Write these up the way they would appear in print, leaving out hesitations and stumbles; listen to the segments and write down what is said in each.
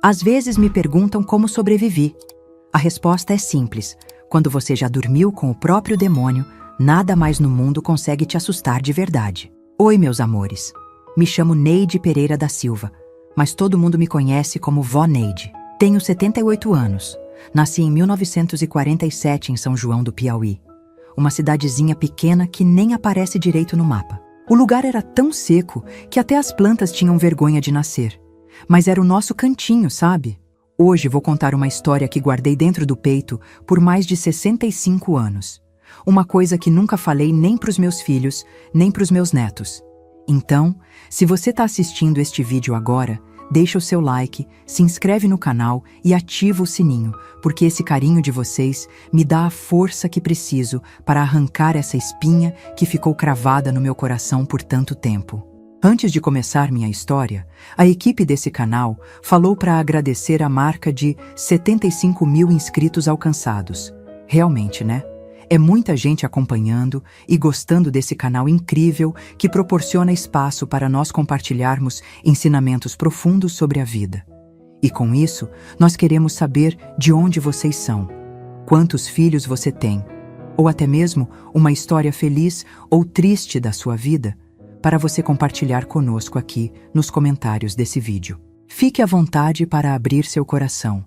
Às vezes me perguntam como sobrevivi. A resposta é simples. Quando você já dormiu com o próprio demônio, nada mais no mundo consegue te assustar de verdade. Oi, meus amores. Me chamo Neide Pereira da Silva, mas todo mundo me conhece como Vó Neide. Tenho 78 anos. Nasci em 1947 em São João do Piauí, uma cidadezinha pequena que nem aparece direito no mapa. O lugar era tão seco que até as plantas tinham vergonha de nascer. Mas era o nosso cantinho, sabe? Hoje vou contar uma história que guardei dentro do peito por mais de 65 anos. Uma coisa que nunca falei nem para os meus filhos, nem para os meus netos. Então, se você está assistindo este vídeo agora, deixa o seu like, se inscreve no canal e ativa o sininho, porque esse carinho de vocês me dá a força que preciso para arrancar essa espinha que ficou cravada no meu coração por tanto tempo. Antes de começar minha história, a equipe desse canal falou para agradecer a marca de 75 mil inscritos alcançados. Realmente, né? É muita gente acompanhando e gostando desse canal incrível que proporciona espaço para nós compartilharmos ensinamentos profundos sobre a vida. E com isso, nós queremos saber de onde vocês são, quantos filhos você tem, ou até mesmo uma história feliz ou triste da sua vida, para você compartilhar conosco aqui nos comentários desse vídeo. Fique à vontade para abrir seu coração.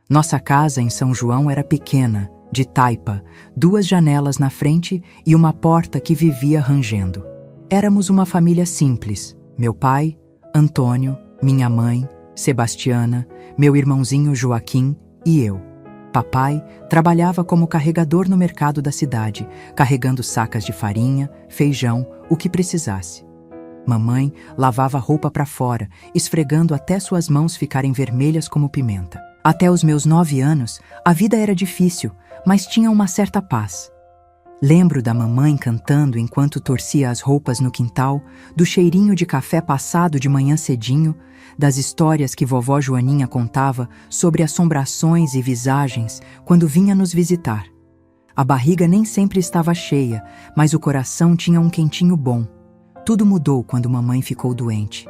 Nossa casa em São João era pequena, de taipa, 2 janelas na frente e uma porta que vivia rangendo. Éramos uma família simples, meu pai, Antônio, minha mãe, Sebastiana, meu irmãozinho Joaquim e eu. Papai trabalhava como carregador no mercado da cidade, carregando sacas de farinha, feijão, o que precisasse. Mamãe lavava roupa para fora, esfregando até suas mãos ficarem vermelhas como pimenta. Até os meus 9 anos, a vida era difícil, mas tinha uma certa paz. Lembro da mamãe cantando enquanto torcia as roupas no quintal, do cheirinho de café passado de manhã cedinho, das histórias que vovó Joaninha contava sobre assombrações e visagens quando vinha nos visitar. A barriga nem sempre estava cheia, mas o coração tinha um quentinho bom. Tudo mudou quando mamãe ficou doente.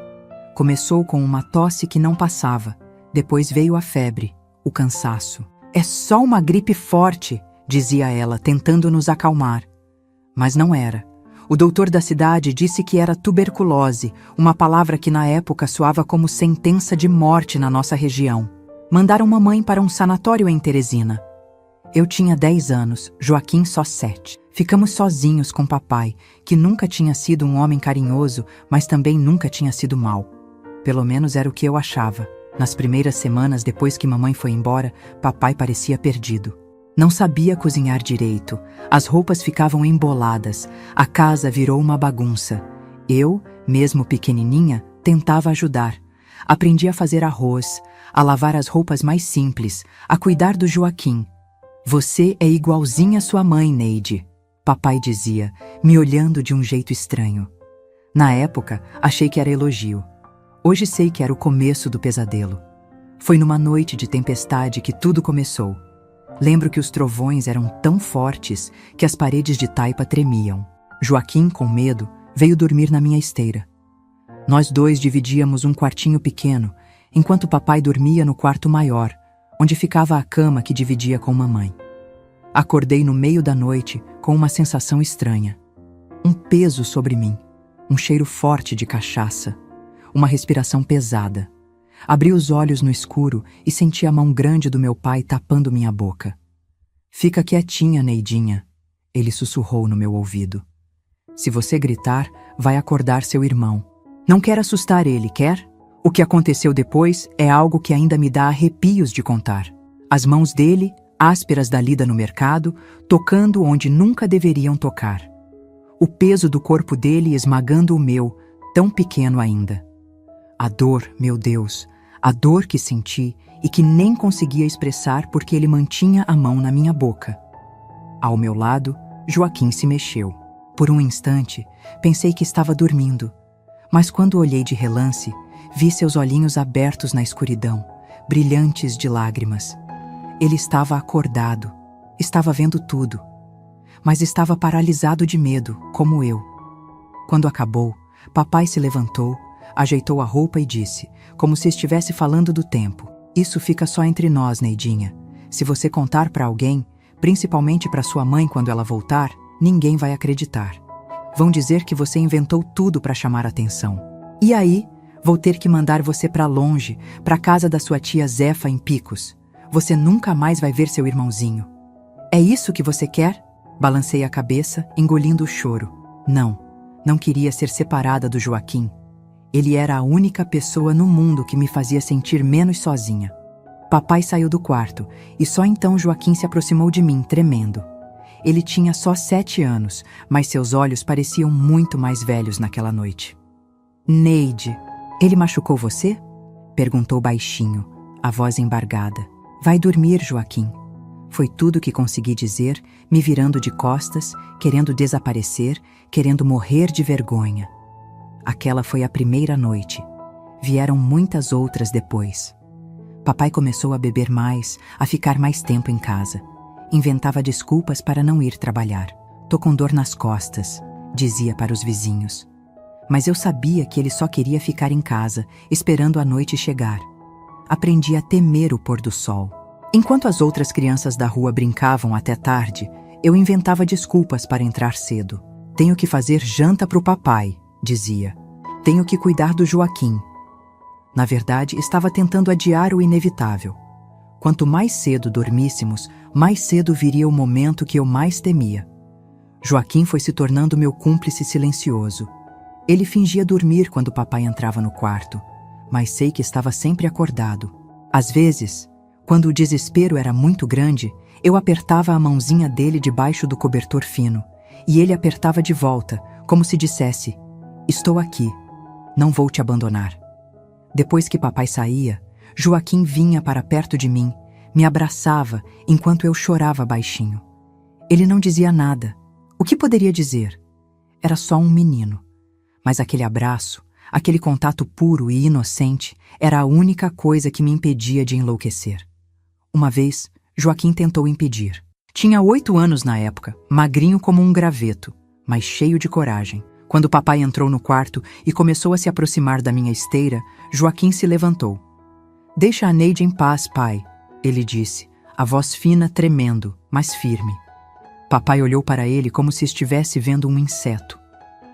Começou com uma tosse que não passava, depois veio a febre, o cansaço. É só uma gripe forte, dizia ela, tentando nos acalmar. Mas não era. O doutor da cidade disse que era tuberculose, uma palavra que na época soava como sentença de morte na nossa região. Mandaram mamãe para um sanatório em Teresina. Eu tinha 10 anos, Joaquim só 7. Ficamos sozinhos com papai, que nunca tinha sido um homem carinhoso, mas também nunca tinha sido mau. Pelo menos era o que eu achava. Nas primeiras semanas depois que mamãe foi embora, papai parecia perdido. Não sabia cozinhar direito, as roupas ficavam emboladas, a casa virou uma bagunça. Eu, mesmo pequenininha, tentava ajudar. Aprendi a fazer arroz, a lavar as roupas mais simples, a cuidar do Joaquim. Você é igualzinha à sua mãe, Neide, papai dizia, me olhando de um jeito estranho. Na época, achei que era elogio. Hoje sei que era o começo do pesadelo. Foi numa noite de tempestade que tudo começou. Lembro que os trovões eram tão fortes que as paredes de taipa tremiam. Joaquim, com medo, veio dormir na minha esteira. Nós dois dividíamos um quartinho pequeno, enquanto papai dormia no quarto maior, onde ficava a cama que dividia com mamãe. Acordei no meio da noite com uma sensação estranha. Um peso sobre mim, um cheiro forte de cachaça, uma respiração pesada. Abri os olhos no escuro e senti a mão grande do meu pai tapando minha boca. Fica quietinha, Neidinha, ele sussurrou no meu ouvido. Se você gritar, vai acordar seu irmão. Não quer assustar ele, quer? O que aconteceu depois é algo que ainda me dá arrepios de contar. As mãos dele, ásperas da lida no mercado, tocando onde nunca deveriam tocar. O peso do corpo dele esmagando o meu, tão pequeno ainda. A dor, meu Deus, a dor que senti e que nem conseguia expressar porque ele mantinha a mão na minha boca. Ao meu lado, Joaquim se mexeu. Por um instante, pensei que estava dormindo, mas quando olhei de relance, vi seus olhinhos abertos na escuridão, brilhantes de lágrimas. Ele estava acordado, estava vendo tudo, mas estava paralisado de medo, como eu. Quando acabou, papai se levantou, ajeitou a roupa e disse, como se estivesse falando do tempo: Isso fica só entre nós, Neidinha. Se você contar para alguém, principalmente para sua mãe quando ela voltar, ninguém vai acreditar. Vão dizer que você inventou tudo para chamar atenção. E aí, vou ter que mandar você para longe, para casa da sua tia Zefa em Picos. Você nunca mais vai ver seu irmãozinho. É isso que você quer? Balancei a cabeça, engolindo o choro. Não queria ser separada do Joaquim. Ele era a única pessoa no mundo que me fazia sentir menos sozinha. Papai saiu do quarto e só então Joaquim se aproximou de mim, tremendo. Ele tinha só 7 anos, mas seus olhos pareciam muito mais velhos naquela noite. Neide, ele machucou você? Perguntou baixinho, a voz embargada. Vai dormir, Joaquim. Foi tudo que consegui dizer, me virando de costas, querendo desaparecer, querendo morrer de vergonha. Aquela foi a primeira noite. Vieram muitas outras depois. Papai começou a beber mais, a ficar mais tempo em casa. Inventava desculpas para não ir trabalhar. Tô com dor nas costas, dizia para os vizinhos. Mas eu sabia que ele só queria ficar em casa, esperando a noite chegar. Aprendi a temer o pôr do sol. Enquanto as outras crianças da rua brincavam até tarde, eu inventava desculpas para entrar cedo. Tenho que fazer janta para o papai, dizia. Tenho que cuidar do Joaquim. Na verdade, estava tentando adiar o inevitável. Quanto mais cedo dormíssemos, mais cedo viria o momento que eu mais temia. Joaquim foi se tornando meu cúmplice silencioso. Ele fingia dormir quando papai entrava no quarto, mas sei que estava sempre acordado. Às vezes, quando o desespero era muito grande, eu apertava a mãozinha dele debaixo do cobertor fino, e ele apertava de volta, como se dissesse: estou aqui, não vou te abandonar. Depois que papai saía, Joaquim vinha para perto de mim, me abraçava enquanto eu chorava baixinho. Ele não dizia nada. O que poderia dizer? Era só um menino. Mas aquele abraço, aquele contato puro e inocente, era a única coisa que me impedia de enlouquecer. Uma vez, Joaquim tentou impedir. Tinha 8 anos na época, magrinho como um graveto, mas cheio de coragem. Quando papai entrou no quarto e começou a se aproximar da minha esteira, Joaquim se levantou. Deixa a Neide em paz, pai, ele disse, a voz fina tremendo, mas firme. Papai olhou para ele como se estivesse vendo um inseto.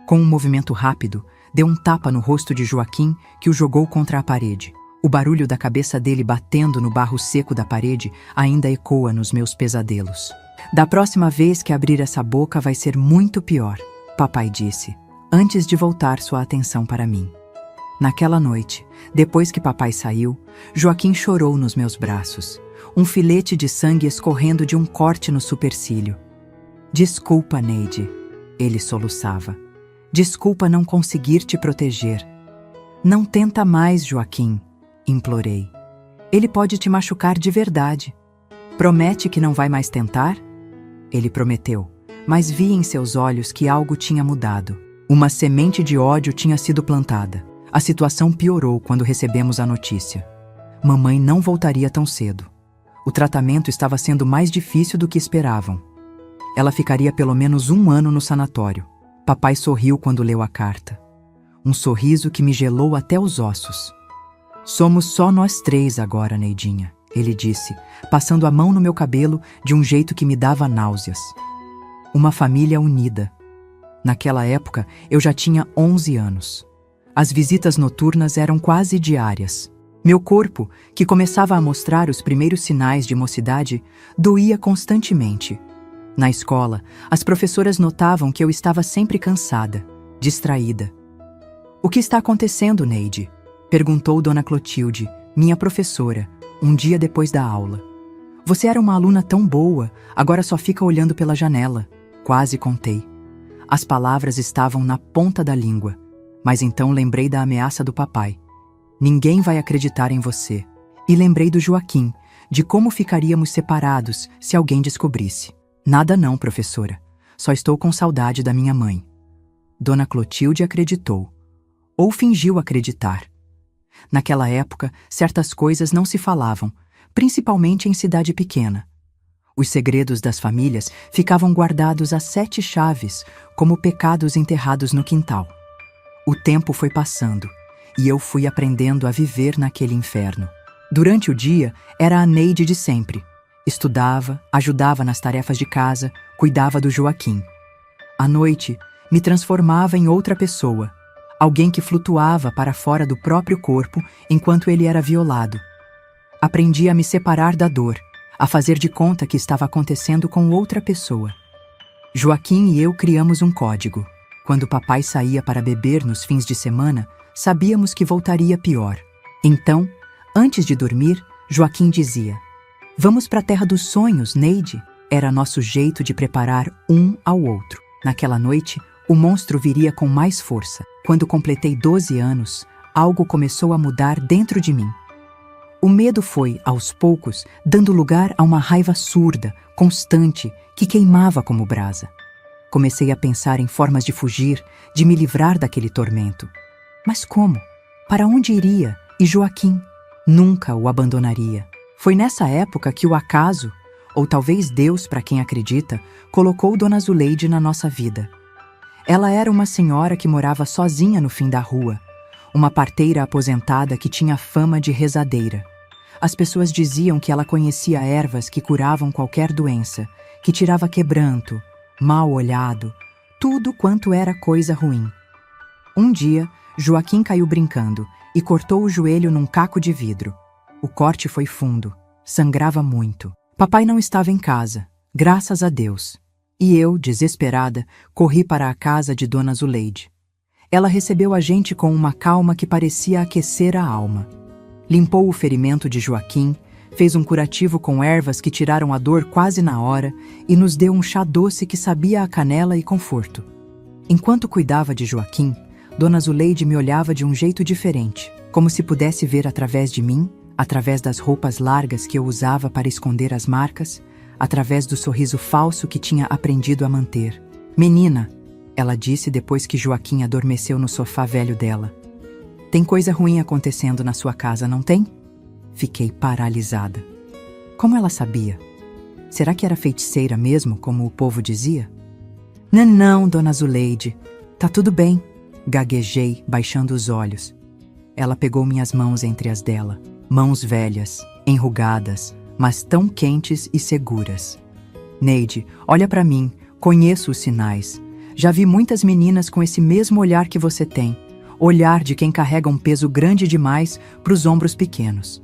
Com um movimento rápido, deu um tapa no rosto de Joaquim que o jogou contra a parede. O barulho da cabeça dele batendo no barro seco da parede ainda ecoa nos meus pesadelos. Da próxima vez que abrir essa boca vai ser muito pior, papai disse, antes de voltar sua atenção para mim. Naquela noite, depois que papai saiu, Joaquim chorou nos meus braços, um filete de sangue escorrendo de um corte no supercílio. Desculpa, Neide, ele soluçava. Desculpa não conseguir te proteger. Não tenta mais, Joaquim, implorei. Ele pode te machucar de verdade. Promete que não vai mais tentar? Ele prometeu, mas vi em seus olhos que algo tinha mudado. Uma semente de ódio tinha sido plantada. A situação piorou quando recebemos a notícia. Mamãe não voltaria tão cedo. O tratamento estava sendo mais difícil do que esperavam. Ela ficaria pelo menos 1 ano no sanatório. Papai sorriu quando leu a carta. Um sorriso que me gelou até os ossos. Somos só nós 3 agora, Neidinha, ele disse, passando a mão no meu cabelo de um jeito que me dava náuseas. Uma família unida. Naquela época, eu já tinha 11 anos. As visitas noturnas eram quase diárias. Meu corpo, que começava a mostrar os primeiros sinais de mocidade, doía constantemente. Na escola, as professoras notavam que eu estava sempre cansada, distraída. O que está acontecendo, Neide? Perguntou Dona Clotilde, minha professora, um dia depois da aula. Você era uma aluna tão boa, agora só fica olhando pela janela. Quase contei. As palavras estavam na ponta da língua, mas então lembrei da ameaça do papai. Ninguém vai acreditar em você. E lembrei do Joaquim, de como ficaríamos separados se alguém descobrisse. Nada não, professora. Só estou com saudade da minha mãe. Dona Clotilde acreditou. Ou fingiu acreditar. Naquela época, certas coisas não se falavam, principalmente em cidade pequena. Os segredos das famílias ficavam guardados a 7 chaves, como pecados enterrados no quintal. O tempo foi passando, e eu fui aprendendo a viver naquele inferno. Durante o dia, era a Neide de sempre. Estudava, ajudava nas tarefas de casa, cuidava do Joaquim. À noite, me transformava em outra pessoa, alguém que flutuava para fora do próprio corpo enquanto ele era violado. Aprendi a me separar da dor, a fazer de conta que estava acontecendo com outra pessoa. Joaquim e eu criamos um código. Quando papai saía para beber nos fins de semana, sabíamos que voltaria pior. Então, antes de dormir, Joaquim dizia: "Vamos para a terra dos sonhos, Neide." Era nosso jeito de preparar um ao outro. Naquela noite, o monstro viria com mais força. Quando completei 12 anos, algo começou a mudar dentro de mim. O medo foi, aos poucos, dando lugar a uma raiva surda, constante, que queimava como brasa. Comecei a pensar em formas de fugir, de me livrar daquele tormento. Mas como? Para onde iria? E Joaquim? Nunca o abandonaria. Foi nessa época que o acaso, ou talvez Deus, para quem acredita, colocou Dona Zuleide na nossa vida. Ela era uma senhora que morava sozinha no fim da rua, uma parteira aposentada que tinha fama de rezadeira. As pessoas diziam que ela conhecia ervas que curavam qualquer doença, que tirava quebranto, mal olhado, tudo quanto era coisa ruim. Um dia, Joaquim caiu brincando e cortou o joelho num caco de vidro. O corte foi fundo, sangrava muito. Papai não estava em casa, graças a Deus. E eu, desesperada, corri para a casa de Dona Zuleide. Ela recebeu a gente com uma calma que parecia aquecer a alma. Limpou o ferimento de Joaquim, fez um curativo com ervas que tiraram a dor quase na hora e nos deu um chá doce que sabia a canela e conforto. Enquanto cuidava de Joaquim, Dona Zuleide me olhava de um jeito diferente, como se pudesse ver através de mim, através das roupas largas que eu usava para esconder as marcas, através do sorriso falso que tinha aprendido a manter. "Menina", ela disse depois que Joaquim adormeceu no sofá velho dela, "tem coisa ruim acontecendo na sua casa, não tem?" Fiquei paralisada. Como ela sabia? Será que era feiticeira mesmo, como o povo dizia? Não, Dona Zuleide. Tá tudo bem", gaguejei, baixando os olhos. Ela pegou minhas mãos entre as dela. Mãos velhas, enrugadas, mas tão quentes e seguras. "Neide, olha para mim, conheço os sinais. Já vi muitas meninas com esse mesmo olhar que você tem. Olhar de quem carrega um peso grande demais para os ombros pequenos."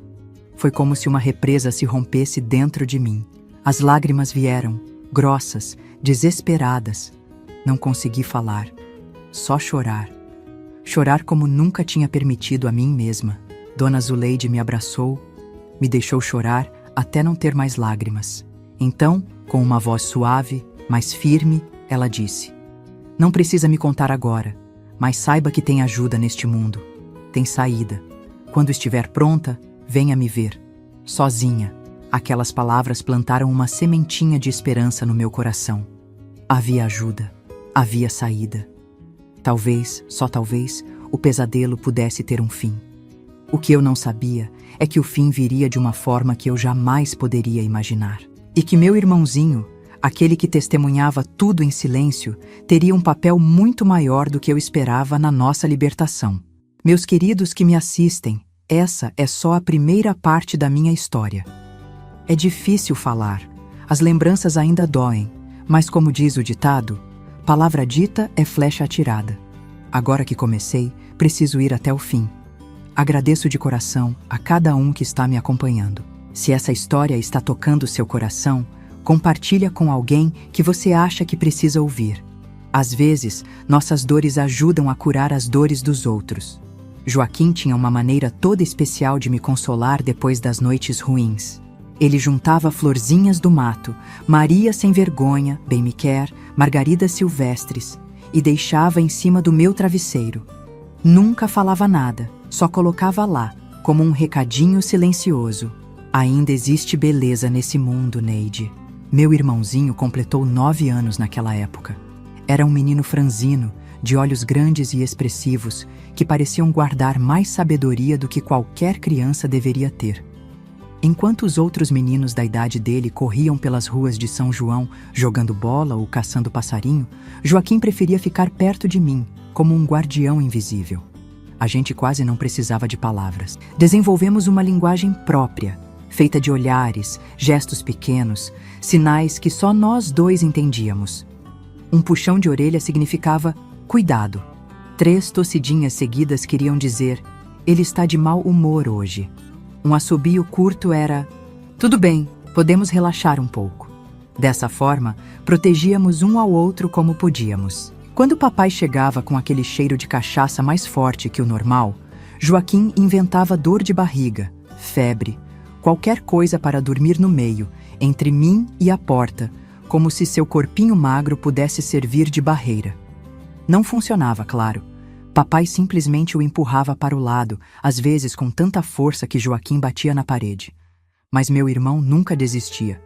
Foi como se uma represa se rompesse dentro de mim. As lágrimas vieram, grossas, desesperadas. Não consegui falar, só chorar. Chorar como nunca tinha permitido a mim mesma. Dona Zuleide me abraçou, me deixou chorar até não ter mais lágrimas. Então, com uma voz suave, mas firme, ela disse: "Não precisa me contar agora, mas saiba que tem ajuda neste mundo. Tem saída. Quando estiver pronta, venha me ver. Sozinha." Aquelas palavras plantaram uma sementinha de esperança no meu coração. Havia ajuda. Havia saída. Talvez, só talvez, o pesadelo pudesse ter um fim. O que eu não sabia é que o fim viria de uma forma que eu jamais poderia imaginar. E que meu irmãozinho, aquele que testemunhava tudo em silêncio, teria um papel muito maior do que eu esperava na nossa libertação. Meus queridos que me assistem, essa é só a primeira parte da minha história. É difícil falar, as lembranças ainda doem, mas como diz o ditado, palavra dita é flecha atirada. Agora que comecei, preciso ir até o fim. Agradeço de coração a cada um que está me acompanhando. Se essa história está tocando seu coração, compartilha com alguém que você acha que precisa ouvir. Às vezes, nossas dores ajudam a curar as dores dos outros. Joaquim tinha uma maneira toda especial de me consolar depois das noites ruins. Ele juntava florzinhas do mato, Maria sem vergonha, bem me quer, margaridas silvestres, e deixava em cima do meu travesseiro. Nunca falava nada, só colocava lá, como um recadinho silencioso: "Ainda existe beleza nesse mundo, Neide." Meu irmãozinho completou 9 anos naquela época. Era um menino franzino, de olhos grandes e expressivos, que pareciam guardar mais sabedoria do que qualquer criança deveria ter. Enquanto os outros meninos da idade dele corriam pelas ruas de São João, jogando bola ou caçando passarinho, Joaquim preferia ficar perto de mim, como um guardião invisível. A gente quase não precisava de palavras. Desenvolvemos uma linguagem própria, feita de olhares, gestos pequenos, sinais que só nós dois entendíamos. Um puxão de orelha significava cuidado. 3 tossidinhas seguidas queriam dizer: ele está de mau humor hoje. Um assobio curto era: tudo bem, podemos relaxar um pouco. Dessa forma, protegíamos um ao outro como podíamos. Quando papai chegava com aquele cheiro de cachaça mais forte que o normal, Joaquim inventava dor de barriga, febre, qualquer coisa para dormir no meio, entre mim e a porta, como se seu corpinho magro pudesse servir de barreira. Não funcionava, claro. Papai simplesmente o empurrava para o lado, às vezes com tanta força que Joaquim batia na parede. Mas meu irmão nunca desistia.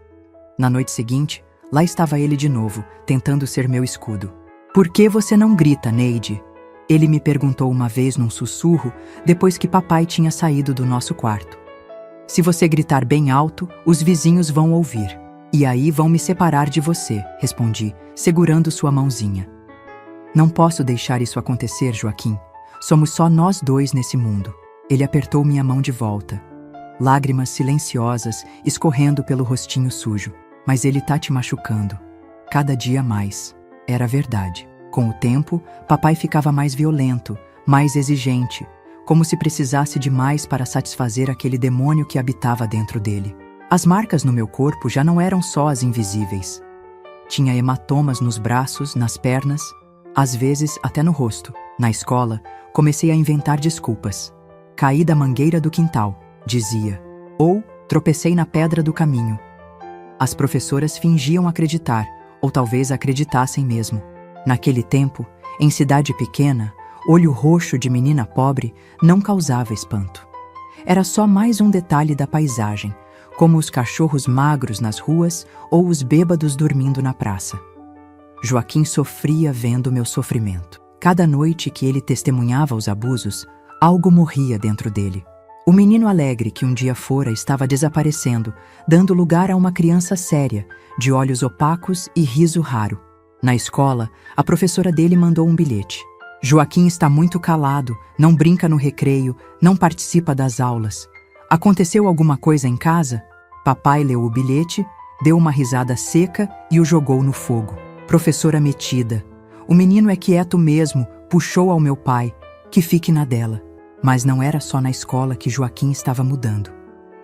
Na noite seguinte, lá estava ele de novo, tentando ser meu escudo. "Por que você não grita, Neide?" Ele me perguntou uma vez num sussurro, depois que papai tinha saído do nosso quarto. "Se você gritar bem alto, os vizinhos vão ouvir. E aí vão me separar de você", respondi, segurando sua mãozinha. "Não posso deixar isso acontecer, Joaquim. Somos só nós dois nesse mundo." Ele apertou minha mão de volta. Lágrimas silenciosas escorrendo pelo rostinho sujo. "Mas ele tá te machucando. Cada dia mais." Era verdade. Com o tempo, papai ficava mais violento, mais exigente, como se precisasse de mais para satisfazer aquele demônio que habitava dentro dele. As marcas no meu corpo já não eram só as invisíveis. Tinha hematomas nos braços, nas pernas, às vezes até no rosto. Na escola, comecei a inventar desculpas. "Caí da mangueira do quintal", dizia. Ou "tropecei na pedra do caminho." As professoras fingiam acreditar, ou talvez acreditassem mesmo. Naquele tempo, em cidade pequena, olho roxo de menina pobre não causava espanto. Era só mais um detalhe da paisagem, como os cachorros magros nas ruas ou os bêbados dormindo na praça. Joaquim sofria vendo meu sofrimento. Cada noite que ele testemunhava os abusos, algo morria dentro dele. O menino alegre que um dia fora estava desaparecendo, dando lugar a uma criança séria, de olhos opacos e riso raro. Na escola, a professora dele mandou um bilhete. "Joaquim está muito calado, não brinca no recreio, não participa das aulas. Aconteceu alguma coisa em casa?" Papai leu o bilhete, deu uma risada seca e o jogou no fogo. "Professora metida. O menino é quieto mesmo", puxou ao meu pai, "que fique na dela." Mas não era só na escola que Joaquim estava mudando.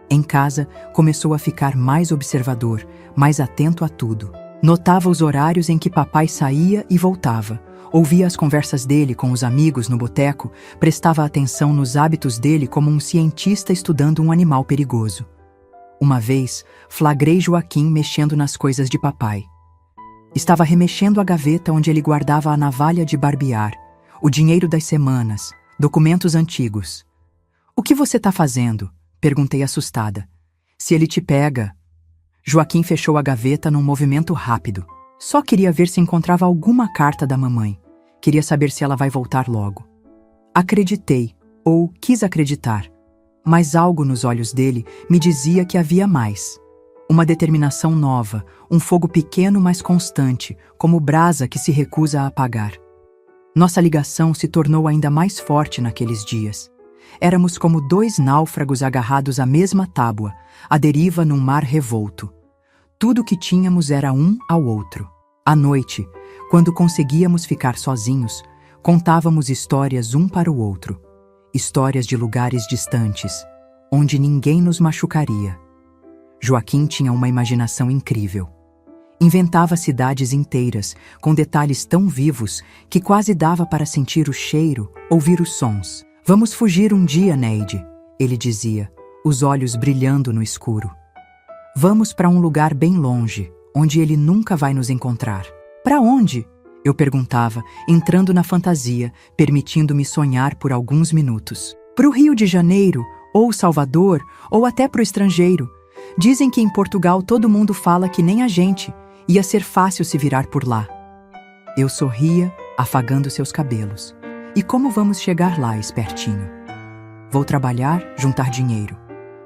Em casa, começou a ficar mais observador, mais atento a tudo. Notava os horários em que papai saía e voltava, ouvia as conversas dele com os amigos no boteco, prestava atenção nos hábitos dele como um cientista estudando um animal perigoso. Uma vez, flagrei Joaquim mexendo nas coisas de papai. Estava remexendo a gaveta onde ele guardava a navalha de barbear, o dinheiro das semanas, documentos antigos. "O que você está fazendo?" perguntei assustada. "Se ele te pega..." Joaquim fechou a gaveta num movimento rápido. "Só queria ver se encontrava alguma carta da mamãe. Queria saber se ela vai voltar logo." Acreditei, ou quis acreditar, mas algo nos olhos dele me dizia que havia mais. Uma determinação nova, um fogo pequeno mas constante, como brasa que se recusa a apagar. Nossa ligação se tornou ainda mais forte naqueles dias. Éramos como 2 náufragos agarrados à mesma tábua, à deriva num mar revolto. Tudo o que tínhamos era um ao outro. À noite, quando conseguíamos ficar sozinhos, contávamos histórias um para o outro. Histórias de lugares distantes, onde ninguém nos machucaria. Joaquim tinha uma imaginação incrível. Inventava cidades inteiras, com detalhes tão vivos que quase dava para sentir o cheiro, ouvir os sons. "Vamos fugir um dia, Neide", ele dizia, os olhos brilhando no escuro. "Vamos para um lugar bem longe, onde ele nunca vai nos encontrar." "Para onde?" eu perguntava, entrando na fantasia, permitindo-me sonhar por alguns minutos. "Para o Rio de Janeiro, ou Salvador, ou até para o estrangeiro. Dizem que em Portugal todo mundo fala que nem a gente. Ia ser fácil se virar por lá." Eu sorria, afagando seus cabelos. "E como vamos chegar lá, espertinho?" "Vou trabalhar, juntar dinheiro.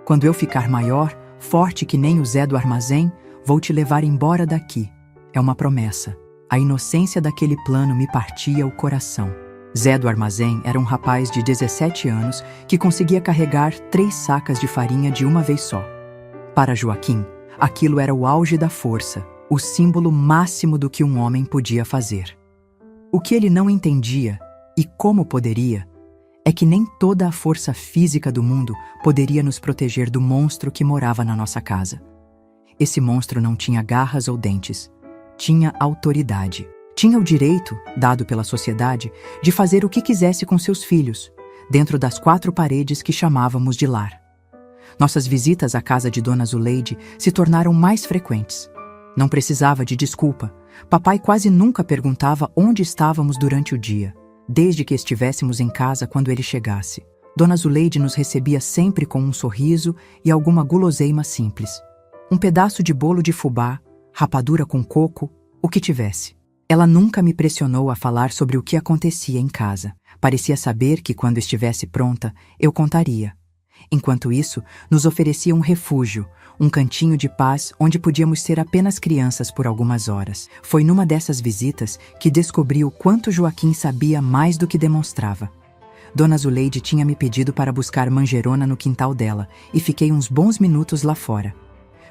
Quando eu ficar maior, forte que nem o Zé do armazém, vou te levar embora daqui. É uma promessa." A inocência daquele plano me partia o coração. Zé do armazém era um rapaz de 17 anos que conseguia carregar 3 sacas de farinha de uma vez só. Para Joaquim, aquilo era o auge da força, o símbolo máximo do que um homem podia fazer. O que ele não entendia, e como poderia, é que nem toda a força física do mundo poderia nos proteger do monstro que morava na nossa casa. Esse monstro não tinha garras ou dentes, tinha autoridade. Tinha o direito, dado pela sociedade, de fazer o que quisesse com seus filhos, dentro das 4 paredes que chamávamos de lar. Nossas visitas à casa de Dona Zuleide se tornaram mais frequentes. Não precisava de desculpa. Papai quase nunca perguntava onde estávamos durante o dia, desde que estivéssemos em casa quando ele chegasse. Dona Zuleide nos recebia sempre com um sorriso e alguma guloseima simples. Um pedaço de bolo de fubá, rapadura com coco, o que tivesse. Ela nunca me pressionou a falar sobre o que acontecia em casa. Parecia saber que, quando estivesse pronta, eu contaria. Enquanto isso, nos oferecia um refúgio, um cantinho de paz onde podíamos ser apenas crianças por algumas horas. Foi numa dessas visitas que descobri o quanto Joaquim sabia mais do que demonstrava. Dona Zuleide tinha me pedido para buscar manjerona no quintal dela e fiquei uns bons minutos lá fora.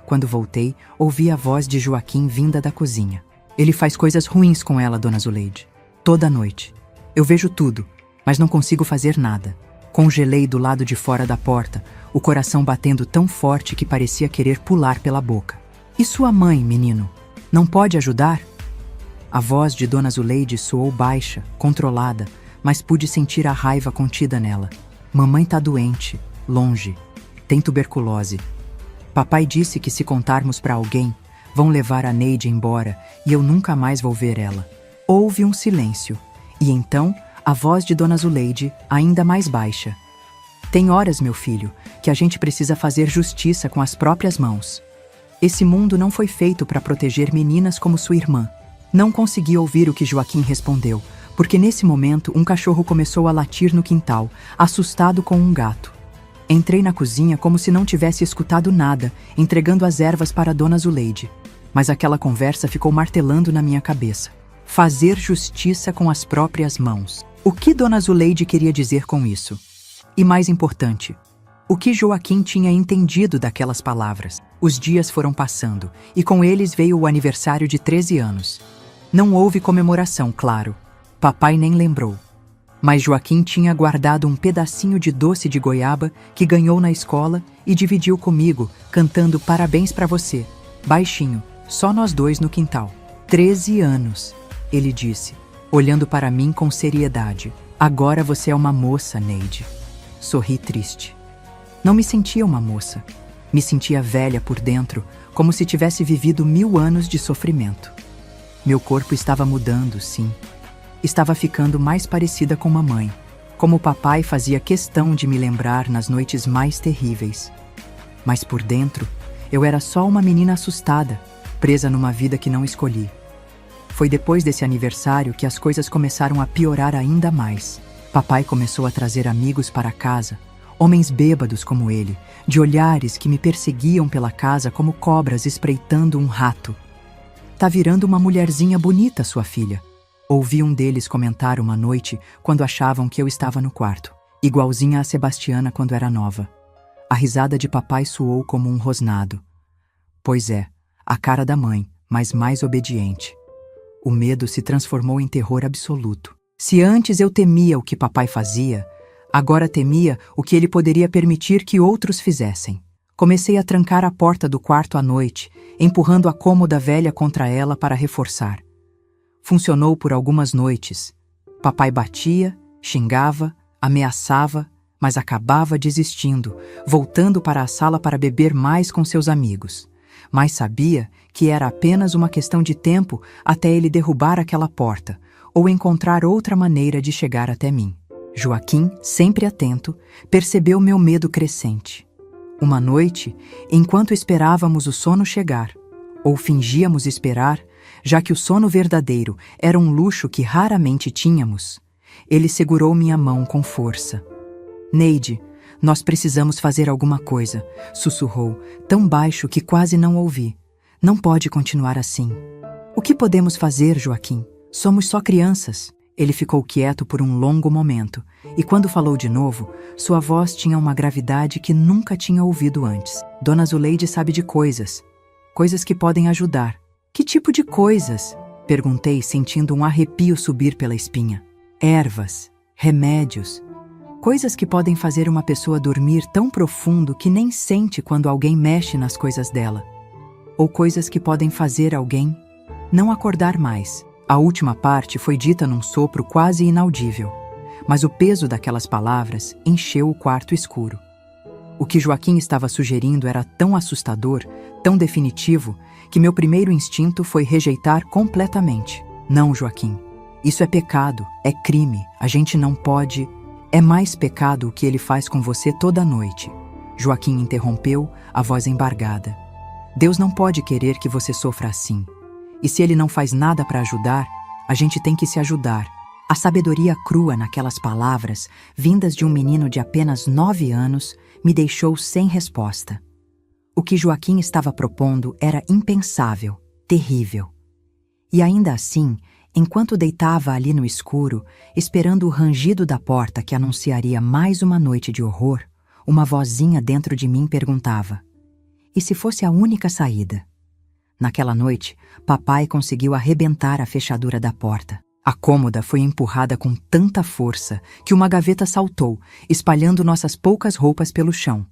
Quando voltei, ouvi a voz de Joaquim vinda da cozinha. Ele faz coisas ruins com ela, Dona Zuleide. Toda noite. Eu vejo tudo, mas não consigo fazer nada. Congelei do lado de fora da porta, o coração batendo tão forte que parecia querer pular pela boca. E sua mãe, menino? Não pode ajudar? A voz de Dona Zuleide soou baixa, controlada, mas pude sentir a raiva contida nela. Mamãe tá doente, longe. Tem tuberculose. Papai disse que se contarmos para alguém, vão levar a Neide embora e eu nunca mais vou ver ela. Houve um silêncio, e então a voz de Dona Zuleide, ainda mais baixa. Tem horas, meu filho, que a gente precisa fazer justiça com as próprias mãos. Esse mundo não foi feito para proteger meninas como sua irmã. Não consegui ouvir o que Joaquim respondeu, porque nesse momento um cachorro começou a latir no quintal, assustado com um gato. Entrei na cozinha como se não tivesse escutado nada, entregando as ervas para Dona Zuleide. Mas aquela conversa ficou martelando na minha cabeça. Fazer justiça com as próprias mãos. O que Dona Zuleide queria dizer com isso? E mais importante, o que Joaquim tinha entendido daquelas palavras? Os dias foram passando, e com eles veio o aniversário de 13 anos. Não houve comemoração, claro. Papai nem lembrou. Mas Joaquim tinha guardado um pedacinho de doce de goiaba que ganhou na escola e dividiu comigo, cantando parabéns pra você, baixinho, só nós dois no quintal. 13 anos, ele disse, olhando para mim com seriedade. Agora você é uma moça, Neide. Sorri triste. Não me sentia uma moça. Me sentia velha por dentro, como se tivesse vivido 1000 anos de sofrimento. Meu corpo estava mudando, sim. Estava ficando mais parecida com mamãe, como o papai fazia questão de me lembrar nas noites mais terríveis. Mas por dentro, eu era só uma menina assustada, presa numa vida que não escolhi. Foi depois desse aniversário que as coisas começaram a piorar ainda mais. Papai começou a trazer amigos para casa, homens bêbados como ele, de olhares que me perseguiam pela casa como cobras espreitando um rato. Tá virando uma mulherzinha bonita, sua filha. Ouvi um deles comentar uma noite quando achavam que eu estava no quarto, igualzinha a Sebastiana quando era nova. A risada de papai soou como um rosnado. Pois é, a cara da mãe, mas mais obediente. O medo se transformou em terror absoluto. Se antes eu temia o que papai fazia, agora temia o que ele poderia permitir que outros fizessem. Comecei a trancar a porta do quarto à noite, empurrando a cômoda velha contra ela para reforçar. Funcionou por algumas noites. Papai batia, xingava, ameaçava, mas acabava desistindo, voltando para a sala para beber mais com seus amigos. Mas sabia que era apenas uma questão de tempo até ele derrubar aquela porta, ou encontrar outra maneira de chegar até mim. Joaquim, sempre atento, percebeu meu medo crescente. Uma noite, enquanto esperávamos o sono chegar, ou fingíamos esperar, já que o sono verdadeiro era um luxo que raramente tínhamos, ele segurou minha mão com força. Neide, nós precisamos fazer alguma coisa, sussurrou, tão baixo que quase não ouvi. Não pode continuar assim. O que podemos fazer, Joaquim? Somos só crianças. Ele ficou quieto por um longo momento, e quando falou de novo, sua voz tinha uma gravidade que nunca tinha ouvido antes. Dona Zuleide sabe de coisas. Coisas que podem ajudar. Que tipo de coisas? Perguntei, sentindo um arrepio subir pela espinha. Ervas, remédios, coisas que podem fazer uma pessoa dormir tão profundo que nem sente quando alguém mexe nas coisas dela. Ou coisas que podem fazer alguém não acordar mais. A última parte foi dita num sopro quase inaudível, mas o peso daquelas palavras encheu o quarto escuro. O que Joaquim estava sugerindo era tão assustador, tão definitivo, que meu primeiro instinto foi rejeitar completamente. Não, Joaquim, isso é pecado, é crime, a gente não pode... É mais pecado o que ele faz com você toda noite. Joaquim interrompeu, a voz embargada. Deus não pode querer que você sofra assim. E se ele não faz nada para ajudar, a gente tem que se ajudar. A sabedoria crua naquelas palavras, vindas de um menino de apenas 9 anos, me deixou sem resposta. O que Joaquim estava propondo era impensável, terrível. E ainda assim, enquanto deitava ali no escuro, esperando o rangido da porta que anunciaria mais uma noite de horror, uma vozinha dentro de mim perguntava: e se fosse a única saída? Naquela noite, papai conseguiu arrebentar a fechadura da porta. A cômoda foi empurrada com tanta força que uma gaveta saltou, espalhando nossas poucas roupas pelo chão.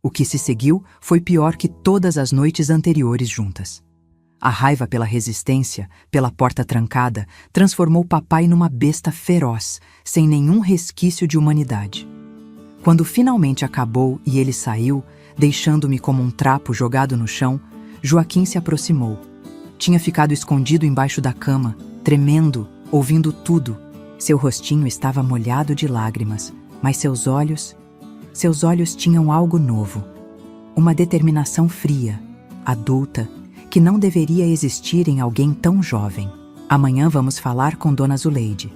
O que se seguiu foi pior que todas as noites anteriores juntas. A raiva pela resistência, pela porta trancada, transformou papai numa besta feroz, sem nenhum resquício de humanidade. Quando finalmente acabou e ele saiu, deixando-me como um trapo jogado no chão, Joaquim se aproximou. Tinha ficado escondido embaixo da cama, tremendo, ouvindo tudo. Seu rostinho estava molhado de lágrimas, mas seus olhos tinham algo novo. Uma determinação fria, adulta, que não deveria existir em alguém tão jovem. Amanhã vamos falar com Dona Zuleide.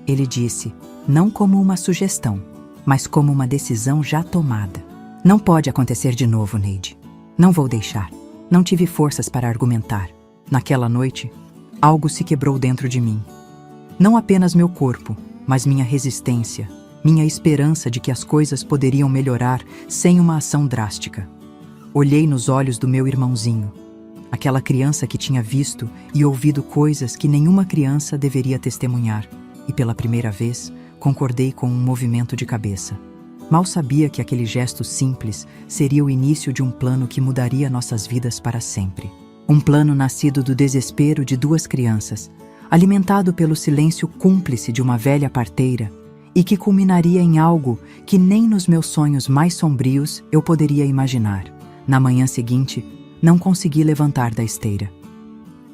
Ele disse, não como uma sugestão, mas como uma decisão já tomada. Não pode acontecer de novo, Neide. Não vou deixar. Não tive forças para argumentar. Naquela noite, algo se quebrou dentro de mim. Não apenas meu corpo, mas minha resistência, minha esperança de que as coisas poderiam melhorar sem uma ação drástica. Olhei nos olhos do meu irmãozinho, aquela criança que tinha visto e ouvido coisas que nenhuma criança deveria testemunhar, e pela primeira vez concordei com um movimento de cabeça. Mal sabia que aquele gesto simples seria o início de um plano que mudaria nossas vidas para sempre. Um plano nascido do desespero de 2 crianças, alimentado pelo silêncio cúmplice de uma velha parteira, e que culminaria em algo que nem nos meus sonhos mais sombrios eu poderia imaginar. Na manhã seguinte, não consegui levantar da esteira.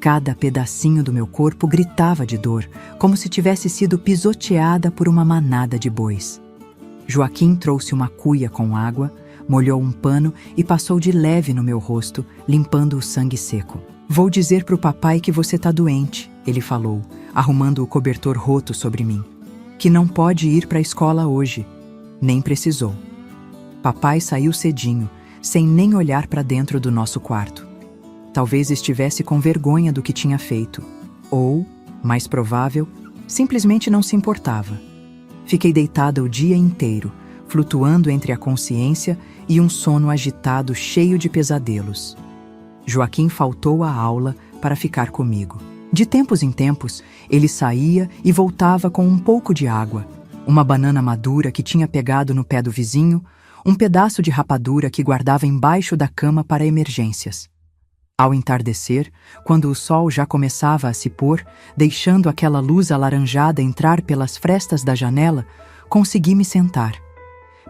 Cada pedacinho do meu corpo gritava de dor, como se tivesse sido pisoteada por uma manada de bois. Joaquim trouxe uma cuia com água, molhou um pano e passou de leve no meu rosto, limpando o sangue seco. Vou dizer pro papai que você tá doente, ele falou, arrumando o cobertor roto sobre mim. Que não pode ir para a escola hoje. Nem precisou. Papai saiu cedinho, sem nem olhar para dentro do nosso quarto. Talvez estivesse com vergonha do que tinha feito. Ou, mais provável, simplesmente não se importava. Fiquei deitada o dia inteiro, flutuando entre a consciência e um sono agitado cheio de pesadelos. Joaquim faltou à aula para ficar comigo. De tempos em tempos, ele saía e voltava com um pouco de água, uma banana madura que tinha pegado no pé do vizinho, um pedaço de rapadura que guardava embaixo da cama para emergências. Ao entardecer, quando o sol já começava a se pôr, deixando aquela luz alaranjada entrar pelas frestas da janela, consegui me sentar.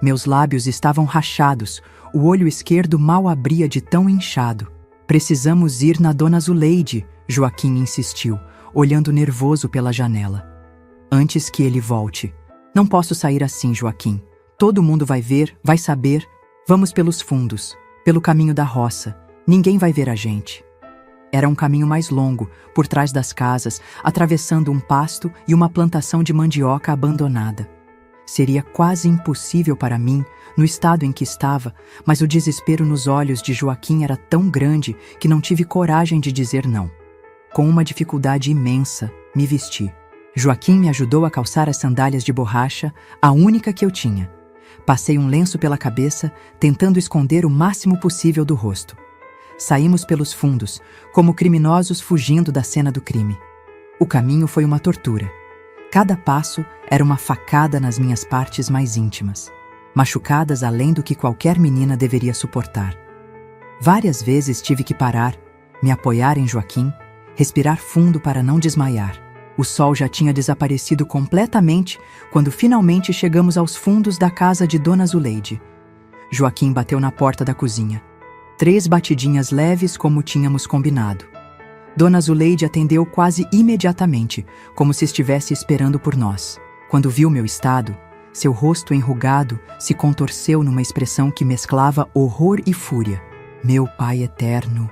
Meus lábios estavam rachados, o olho esquerdo mal abria de tão inchado. Precisamos ir na Dona Zuleide, Joaquim insistiu, olhando nervoso pela janela. Antes que ele volte. Não posso sair assim, Joaquim. Todo mundo vai ver, vai saber. Vamos pelos fundos, pelo caminho da roça. Ninguém vai ver a gente. Era um caminho mais longo, por trás das casas, atravessando um pasto e uma plantação de mandioca abandonada. Seria quase impossível para mim, no estado em que estava, mas o desespero nos olhos de Joaquim era tão grande que não tive coragem de dizer não. Com uma dificuldade imensa, me vesti. Joaquim me ajudou a calçar as sandálias de borracha, a única que eu tinha. Passei um lenço pela cabeça, tentando esconder o máximo possível do rosto. Saímos pelos fundos, como criminosos fugindo da cena do crime. O caminho foi uma tortura. Cada passo era uma facada nas minhas partes mais íntimas, machucadas além do que qualquer menina deveria suportar. Várias vezes tive que parar, me apoiar em Joaquim, respirar fundo para não desmaiar. O sol já tinha desaparecido completamente quando finalmente chegamos aos fundos da casa de Dona Zuleide. Joaquim bateu na porta da cozinha. 3 batidinhas leves como tínhamos combinado. Dona Zuleide atendeu quase imediatamente, como se estivesse esperando por nós. Quando viu meu estado, seu rosto enrugado se contorceu numa expressão que mesclava horror e fúria. "Meu pai eterno",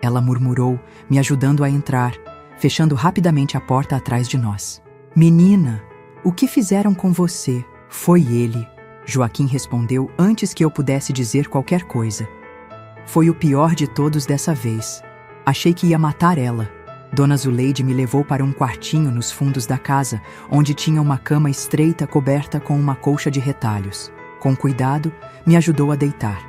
ela murmurou, me ajudando a entrar, fechando rapidamente a porta atrás de nós. "Menina, o que fizeram com você?" "Foi ele", Joaquim respondeu antes que eu pudesse dizer qualquer coisa. "Foi o pior de todos dessa vez. Achei que ia matar ela." Dona Zuleide me levou para um quartinho nos fundos da casa, onde tinha uma cama estreita coberta com uma colcha de retalhos. Com cuidado, me ajudou a deitar.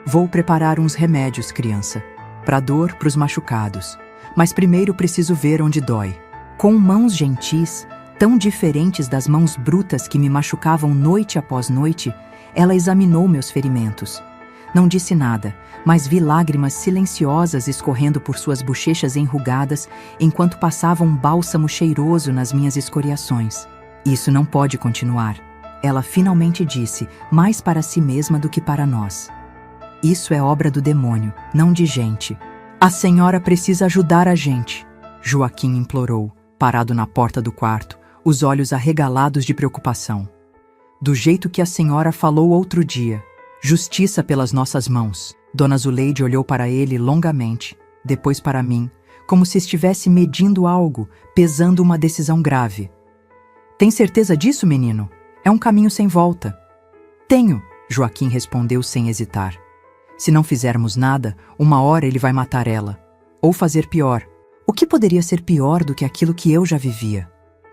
"Vou preparar uns remédios, criança. Pra dor, pros machucados. Mas primeiro preciso ver onde dói." Com mãos gentis, tão diferentes das mãos brutas que me machucavam noite após noite, ela examinou meus ferimentos. Não disse nada, mas vi lágrimas silenciosas escorrendo por suas bochechas enrugadas enquanto passava um bálsamo cheiroso nas minhas escoriações. "Isso não pode continuar", ela finalmente disse, mais para si mesma do que para nós. "Isso é obra do demônio, não de gente. A senhora precisa ajudar a gente", Joaquim implorou, parado na porta do quarto, os olhos arregalados de preocupação. "Do jeito que a senhora falou outro dia. Justiça pelas nossas mãos." Dona Zuleide olhou para ele longamente, depois para mim, como se estivesse medindo algo, pesando uma decisão grave. "Tem certeza disso, menino? É um caminho sem volta." "Tenho", Joaquim respondeu sem hesitar. "Se não fizermos nada, uma hora ele vai matar ela. Ou fazer pior. O que poderia ser pior do que aquilo que eu já vivia?"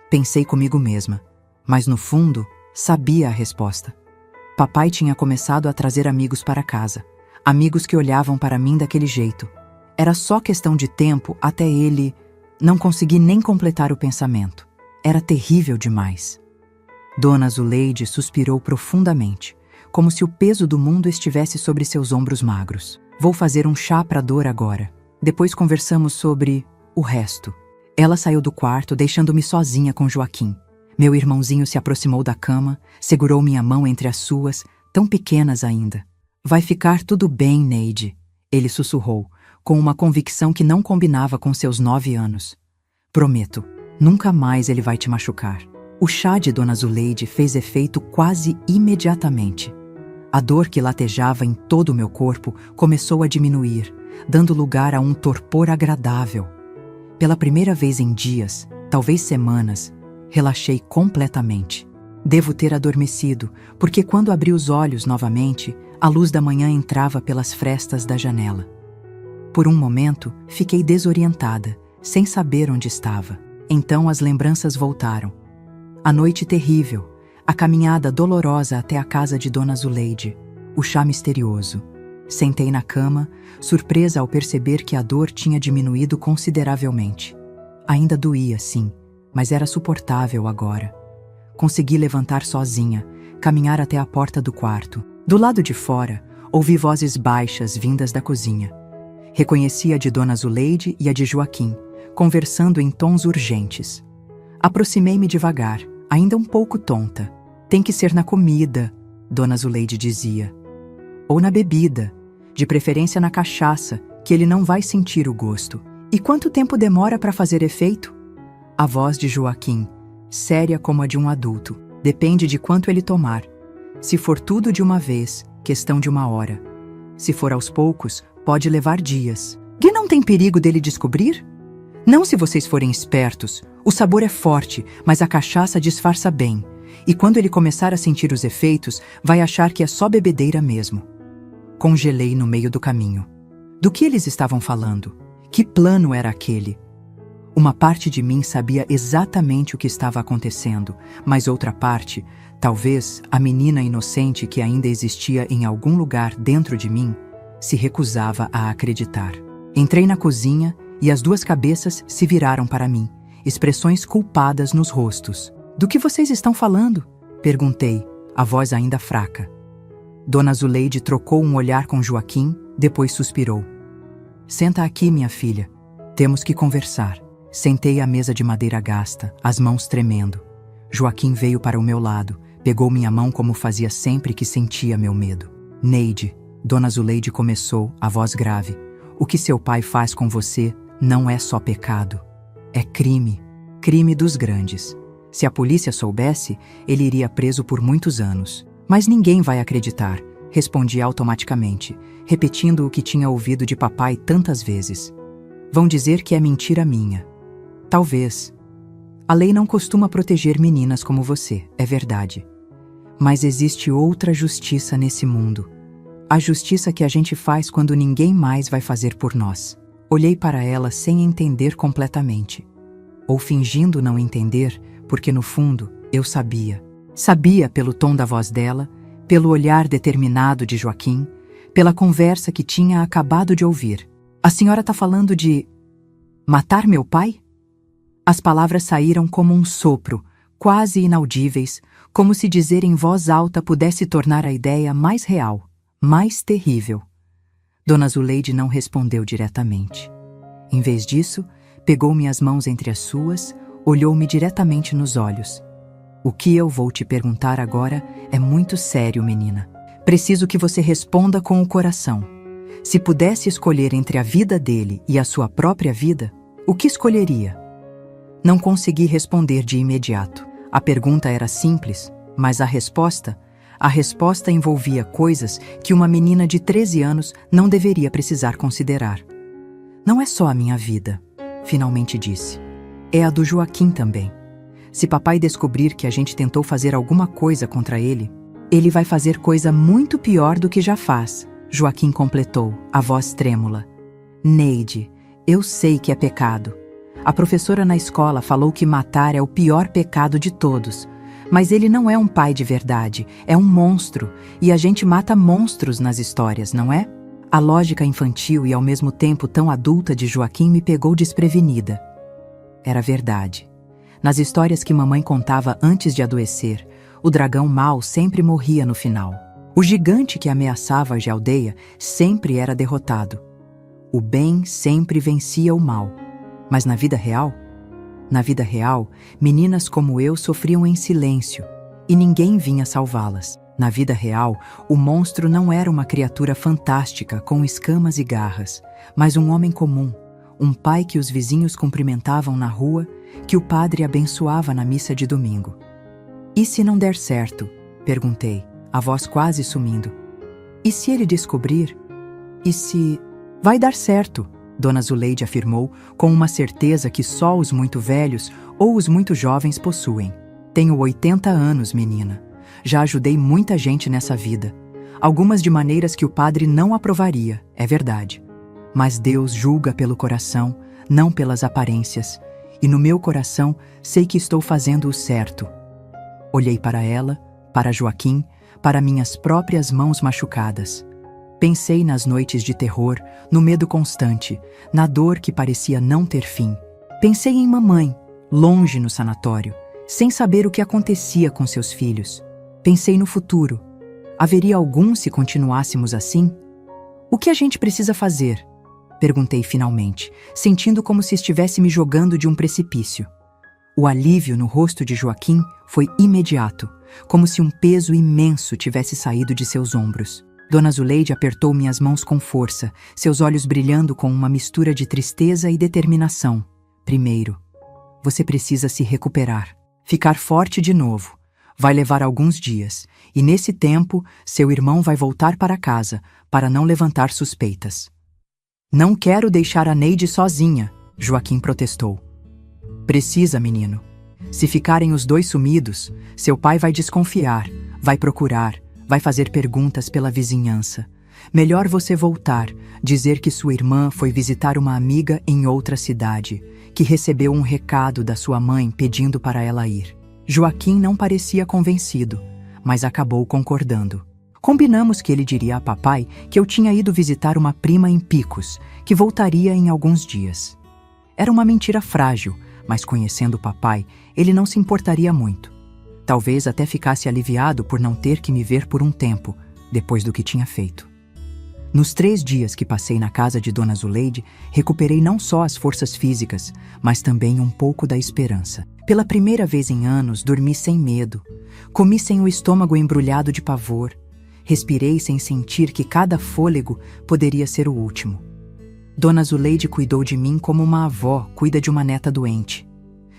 Pensei comigo mesma, mas no fundo, sabia a resposta. Papai tinha começado a trazer amigos para casa. Amigos que olhavam para mim daquele jeito. Era só questão de tempo até ele... Não consegui nem completar o pensamento. Era terrível demais. Dona Zuleide suspirou profundamente, como se o peso do mundo estivesse sobre seus ombros magros. "Vou fazer um chá para dor agora. Depois conversamos sobre o resto." Ela saiu do quarto, deixando-me sozinha com Joaquim. Meu irmãozinho se aproximou da cama, segurou minha mão entre as suas, tão pequenas ainda. "Vai ficar tudo bem, Neide", ele sussurrou, com uma convicção que não combinava com seus 9 anos. "Prometo, nunca mais ele vai te machucar." O chá de Dona Zuleide fez efeito quase imediatamente. A dor que latejava em todo o meu corpo começou a diminuir, dando lugar a um torpor agradável. Pela primeira vez em dias, talvez semanas, relaxei completamente. Devo ter adormecido, porque quando abri os olhos novamente, a luz da manhã entrava pelas frestas da janela. Por um momento, fiquei desorientada, sem saber onde estava. Então as lembranças voltaram. A noite terrível, a caminhada dolorosa até a casa de Dona Zuleide, o chá misterioso. Sentei na cama, surpresa ao perceber que a dor tinha diminuído consideravelmente. Ainda doía, sim, mas era suportável agora. Consegui levantar sozinha, caminhar até a porta do quarto. Do lado de fora, ouvi vozes baixas vindas da cozinha. Reconheci a de Dona Zuleide e a de Joaquim, conversando em tons urgentes. Aproximei-me devagar, ainda um pouco tonta. "Tem que ser na comida", Dona Zuleide dizia. "Ou na bebida, de preferência na cachaça, que ele não vai sentir o gosto." "E quanto tempo demora para fazer efeito?" A voz de Joaquim, séria como a de um adulto. "Depende de quanto ele tomar. Se for tudo de uma vez, questão de 1 hora. Se for aos poucos, pode levar dias." "E não tem perigo dele descobrir?" "Não, se vocês forem espertos. O sabor é forte, mas a cachaça disfarça bem. E quando ele começar a sentir os efeitos, vai achar que é só bebedeira mesmo." Congelei no meio do caminho. Do que eles estavam falando? Que plano era aquele? Uma parte de mim sabia exatamente o que estava acontecendo, mas outra parte, talvez a menina inocente que ainda existia em algum lugar dentro de mim, se recusava a acreditar. Entrei na cozinha e as duas cabeças se viraram para mim, expressões culpadas nos rostos. "Do que vocês estão falando?" perguntei, a voz ainda fraca. Dona Zuleide trocou um olhar com Joaquim, depois suspirou. "Senta aqui, minha filha. Temos que conversar." Sentei à mesa de madeira gasta, as mãos tremendo. Joaquim veio para o meu lado, pegou minha mão como fazia sempre que sentia meu medo. "Neide", Dona Zuleide começou, a voz grave, "o que seu pai faz com você não é só pecado. É crime. Crime dos grandes. Se a polícia soubesse, ele iria preso por muitos anos. Mas ninguém vai acreditar", respondi automaticamente, repetindo o que tinha ouvido de papai tantas vezes. "Vão dizer que é mentira minha." "Talvez. A lei não costuma proteger meninas como você, é verdade. Mas existe outra justiça nesse mundo. A justiça que a gente faz quando ninguém mais vai fazer por nós." Olhei para ela sem entender completamente. Ou fingindo não entender, porque no fundo eu sabia. Sabia pelo tom da voz dela, pelo olhar determinado de Joaquim, pela conversa que tinha acabado de ouvir. "A senhora está falando de matar meu pai?" As palavras saíram como um sopro, quase inaudíveis, como se dizer em voz alta pudesse tornar a ideia mais real, mais terrível. Dona Zuleide não respondeu diretamente. Em vez disso, pegou minhas mãos entre as suas, olhou-me diretamente nos olhos. "O que eu vou te perguntar agora é muito sério, menina. Preciso que você responda com o coração. Se pudesse escolher entre a vida dele e a sua própria vida, o que escolheria?" Não consegui responder de imediato. A pergunta era simples, mas a resposta envolvia coisas que uma menina de 13 anos não deveria precisar considerar. "Não é só a minha vida", finalmente disse. "É a do Joaquim também. Se papai descobrir que a gente tentou fazer alguma coisa contra ele, ele vai fazer coisa muito pior do que já faz", Joaquim completou, a voz trêmula. "Neide, eu sei que é pecado. A professora na escola falou que matar é o pior pecado de todos, mas ele não é um pai de verdade, é um monstro, e a gente mata monstros nas histórias, não é?" A lógica infantil e ao mesmo tempo tão adulta de Joaquim me pegou desprevenida. Era verdade. Nas histórias que mamãe contava antes de adoecer, o dragão mau sempre morria no final. O gigante que ameaçava a aldeia sempre era derrotado. O bem sempre vencia o mal. Mas na vida real? Na vida real, meninas como eu sofriam em silêncio, e ninguém vinha salvá-las. Na vida real, o monstro não era uma criatura fantástica com escamas e garras, mas um homem comum, um pai que os vizinhos cumprimentavam na rua, que o padre abençoava na missa de domingo. "E se não der certo?" perguntei, a voz quase sumindo. "E se ele descobrir? E se..." "Vai dar certo", Dona Zuleide afirmou com uma certeza que só os muito velhos ou os muito jovens possuem. "Tenho 80 anos, menina. Já ajudei muita gente nessa vida. Algumas de maneiras que o padre não aprovaria, é verdade. Mas Deus julga pelo coração, não pelas aparências. E no meu coração sei que estou fazendo o certo." Olhei para ela, para Joaquim, para minhas próprias mãos machucadas. Pensei nas noites de terror, no medo constante, na dor que parecia não ter fim. Pensei em mamãe, longe no sanatório, sem saber o que acontecia com seus filhos. Pensei no futuro. Haveria algum se continuássemos assim? "O que a gente precisa fazer?" perguntei finalmente, sentindo como se estivesse me jogando de um precipício. O alívio no rosto de Joaquim foi imediato, como se um peso imenso tivesse saído de seus ombros. Dona Zuleide apertou minhas mãos com força, seus olhos brilhando com uma mistura de tristeza e determinação. "Primeiro, você precisa se recuperar, ficar forte de novo. Vai levar alguns dias, e nesse tempo, seu irmão vai voltar para casa, para não levantar suspeitas." "Não quero deixar a Neide sozinha", Joaquim protestou. "Precisa, menino. Se ficarem os dois sumidos, seu pai vai desconfiar, vai procurar, vai fazer perguntas pela vizinhança. Melhor você voltar, dizer que sua irmã foi visitar uma amiga em outra cidade, que recebeu um recado da sua mãe pedindo para ela ir. Joaquim não parecia convencido, mas acabou concordando. Combinamos que ele diria a papai que eu tinha ido visitar uma prima em Picos, que voltaria em alguns dias. Era uma mentira frágil, mas conhecendo o papai, ele não se importaria muito. Talvez até ficasse aliviado por não ter que me ver por um tempo, depois do que tinha feito. Nos 3 dias que passei na casa de Dona Zuleide, recuperei não só as forças físicas, mas também um pouco da esperança. Pela primeira vez em anos, dormi sem medo. Comi sem o estômago embrulhado de pavor. Respirei sem sentir que cada fôlego poderia ser o último. Dona Zuleide cuidou de mim como uma avó cuida de uma neta doente.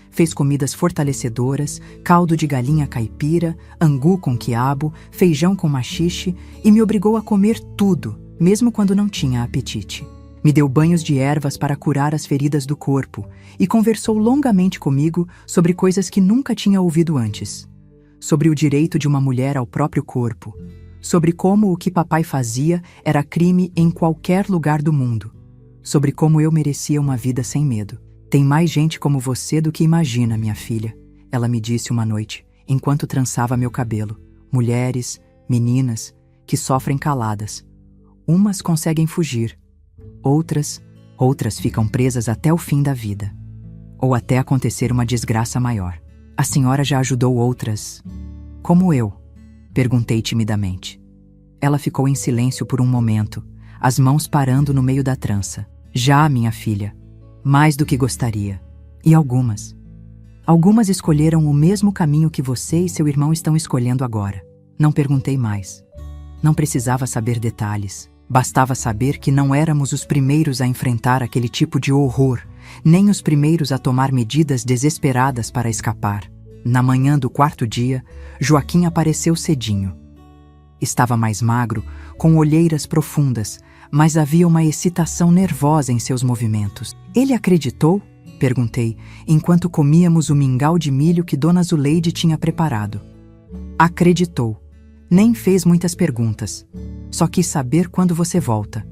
Fez comidas fortalecedoras, caldo de galinha caipira, angu com quiabo, feijão com maxixe e me obrigou a comer tudo, mesmo quando não tinha apetite. Me deu banhos de ervas para curar as feridas do corpo e conversou longamente comigo sobre coisas que nunca tinha ouvido antes. Sobre o direito de uma mulher ao próprio corpo. Sobre como o que papai fazia era crime em qualquer lugar do mundo. Sobre como eu merecia uma vida sem medo. Tem mais gente como você do que imagina, minha filha, ela me disse uma noite, enquanto trançava meu cabelo. Mulheres, meninas, que sofrem caladas. Umas conseguem fugir. Outras ficam presas até o fim da vida. Ou até acontecer uma desgraça maior. A senhora já ajudou outras. Como eu? Perguntei timidamente. Ela ficou em silêncio por um momento, as mãos parando no meio da trança. Já, minha filha. Mais do que gostaria. E algumas. Algumas escolheram o mesmo caminho que você e seu irmão estão escolhendo agora. Não perguntei mais. Não precisava saber detalhes. Bastava saber que não éramos os primeiros a enfrentar aquele tipo de horror, nem os primeiros a tomar medidas desesperadas para escapar. Na manhã do 4º dia, Joaquim apareceu cedinho. Estava mais magro, com olheiras profundas, mas havia uma excitação nervosa em seus movimentos. Ele acreditou? Perguntei, enquanto comíamos o mingau de milho que Dona Zuleide tinha preparado. Acreditou. Nem fez muitas perguntas. Só quis saber quando você volta.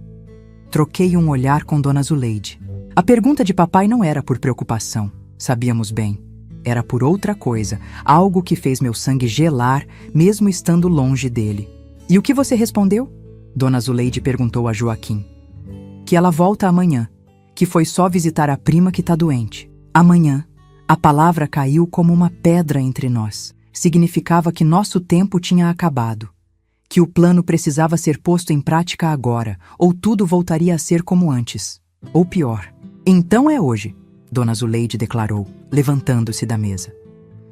Troquei um olhar com Dona Zuleide. A pergunta de papai não era por preocupação, sabíamos bem. Era por outra coisa, algo que fez meu sangue gelar, mesmo estando longe dele. E o que você respondeu? Dona Zuleide perguntou a Joaquim. Que ela volta amanhã, que foi só visitar a prima que está doente. Amanhã. A palavra caiu como uma pedra entre nós. Significava que nosso tempo tinha acabado. Que o plano precisava ser posto em prática agora, ou tudo voltaria a ser como antes. Ou pior. Então é hoje, Dona Zuleide declarou, levantando-se da mesa.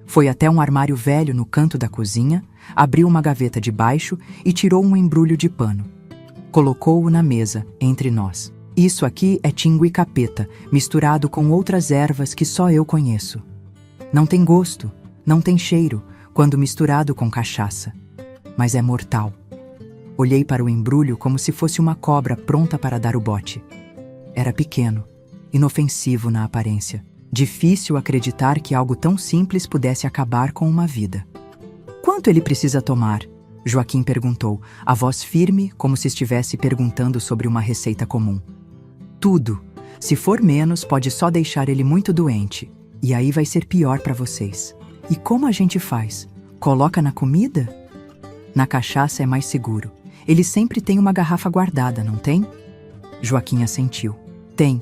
Foi até um armário velho no canto da cozinha, abriu uma gaveta de baixo e tirou um embrulho de pano. Colocou-o na mesa, entre nós. Isso aqui é tingui capeta, misturado com outras ervas que só eu conheço. Não tem gosto, não tem cheiro, quando misturado com cachaça. Mas é mortal. Olhei para o embrulho como se fosse uma cobra pronta para dar o bote. Era pequeno, inofensivo na aparência. Difícil acreditar que algo tão simples pudesse acabar com uma vida. Quanto ele precisa tomar? Joaquim perguntou, a voz firme, como se estivesse perguntando sobre uma receita comum. Tudo. Se for menos, pode só deixar ele muito doente. E aí vai ser pior para vocês. E como a gente faz? Coloca na comida? Na cachaça é mais seguro. Ele sempre tem uma garrafa guardada, não tem? Joaquim assentiu. Tem.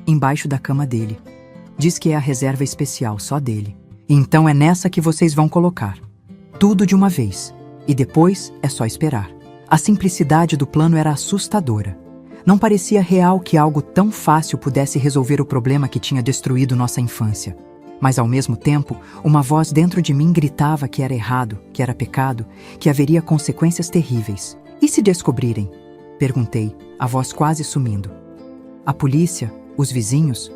Embaixo da cama dele. Diz que é a reserva especial, só dele. Então é nessa que vocês vão colocar. Tudo de uma vez. E depois é só esperar. A simplicidade do plano era assustadora. Não parecia real que algo tão fácil pudesse resolver o problema que tinha destruído nossa infância. Mas ao mesmo tempo, uma voz dentro de mim gritava que era errado, que era pecado, que haveria consequências terríveis. E se descobrirem? Perguntei, a voz quase sumindo. A polícia, os vizinhos?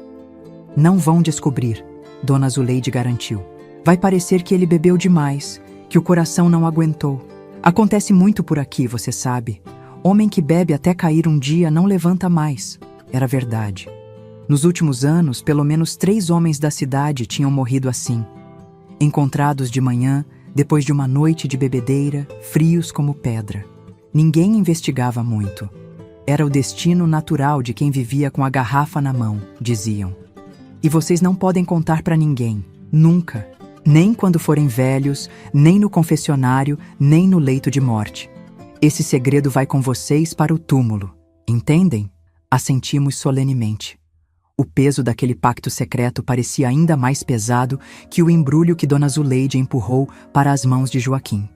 Não vão descobrir, Dona Zuleide garantiu. Vai parecer que ele bebeu demais, que o coração não aguentou. Acontece muito por aqui, você sabe. Homem que bebe até cair um dia não levanta mais. Era verdade. Nos últimos anos, pelo menos 3 homens da cidade tinham morrido assim. Encontrados de manhã, depois de uma noite de bebedeira, frios como pedra. Ninguém investigava muito. Era o destino natural de quem vivia com a garrafa na mão, diziam. E vocês não podem contar para ninguém, nunca. Nem quando forem velhos, nem no confessionário, nem no leito de morte. Esse segredo vai com vocês para o túmulo, entendem? Assentimos solenemente. O peso daquele pacto secreto parecia ainda mais pesado que o embrulho que Dona Zuleide empurrou para as mãos de Joaquim.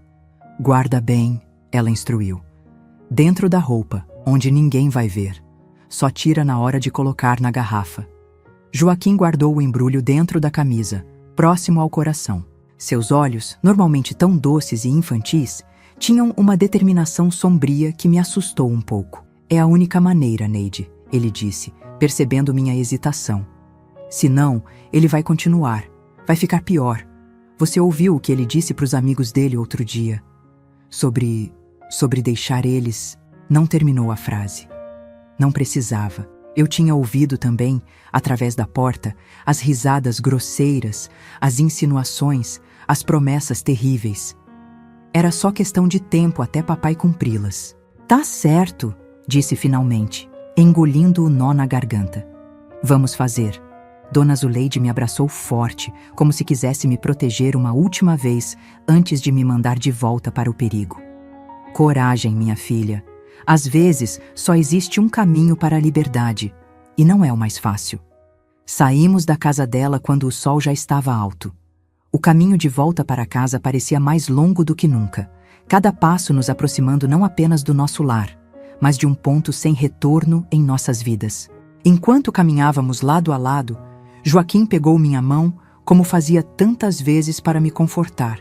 Guarda bem, ela instruiu. Dentro da roupa, onde ninguém vai ver. Só tira na hora de colocar na garrafa. Joaquim guardou o embrulho dentro da camisa, próximo ao coração. Seus olhos, normalmente tão doces e infantis, tinham uma determinação sombria que me assustou um pouco. É a única maneira, Neide, ele disse, percebendo minha hesitação. Se não, ele vai continuar. Vai ficar pior. Você ouviu o que ele disse para os amigos dele outro dia? Sobre deixar eles... Não terminou a frase. Não precisava. Eu tinha ouvido também, através da porta, as risadas grosseiras, as insinuações, as promessas terríveis. Era só questão de tempo até papai cumpri-las. Tá certo, disse finalmente, engolindo o nó na garganta. Vamos fazer. Dona Zuleide me abraçou forte, como se quisesse me proteger uma última vez antes de me mandar de volta para o perigo. Coragem, minha filha. Às vezes, só existe um caminho para a liberdade, e não é o mais fácil. Saímos da casa dela quando o sol já estava alto. O caminho de volta para casa parecia mais longo do que nunca, cada passo nos aproximando não apenas do nosso lar, mas de um ponto sem retorno em nossas vidas. Enquanto caminhávamos lado a lado, Joaquim pegou minha mão como fazia tantas vezes para me confortar.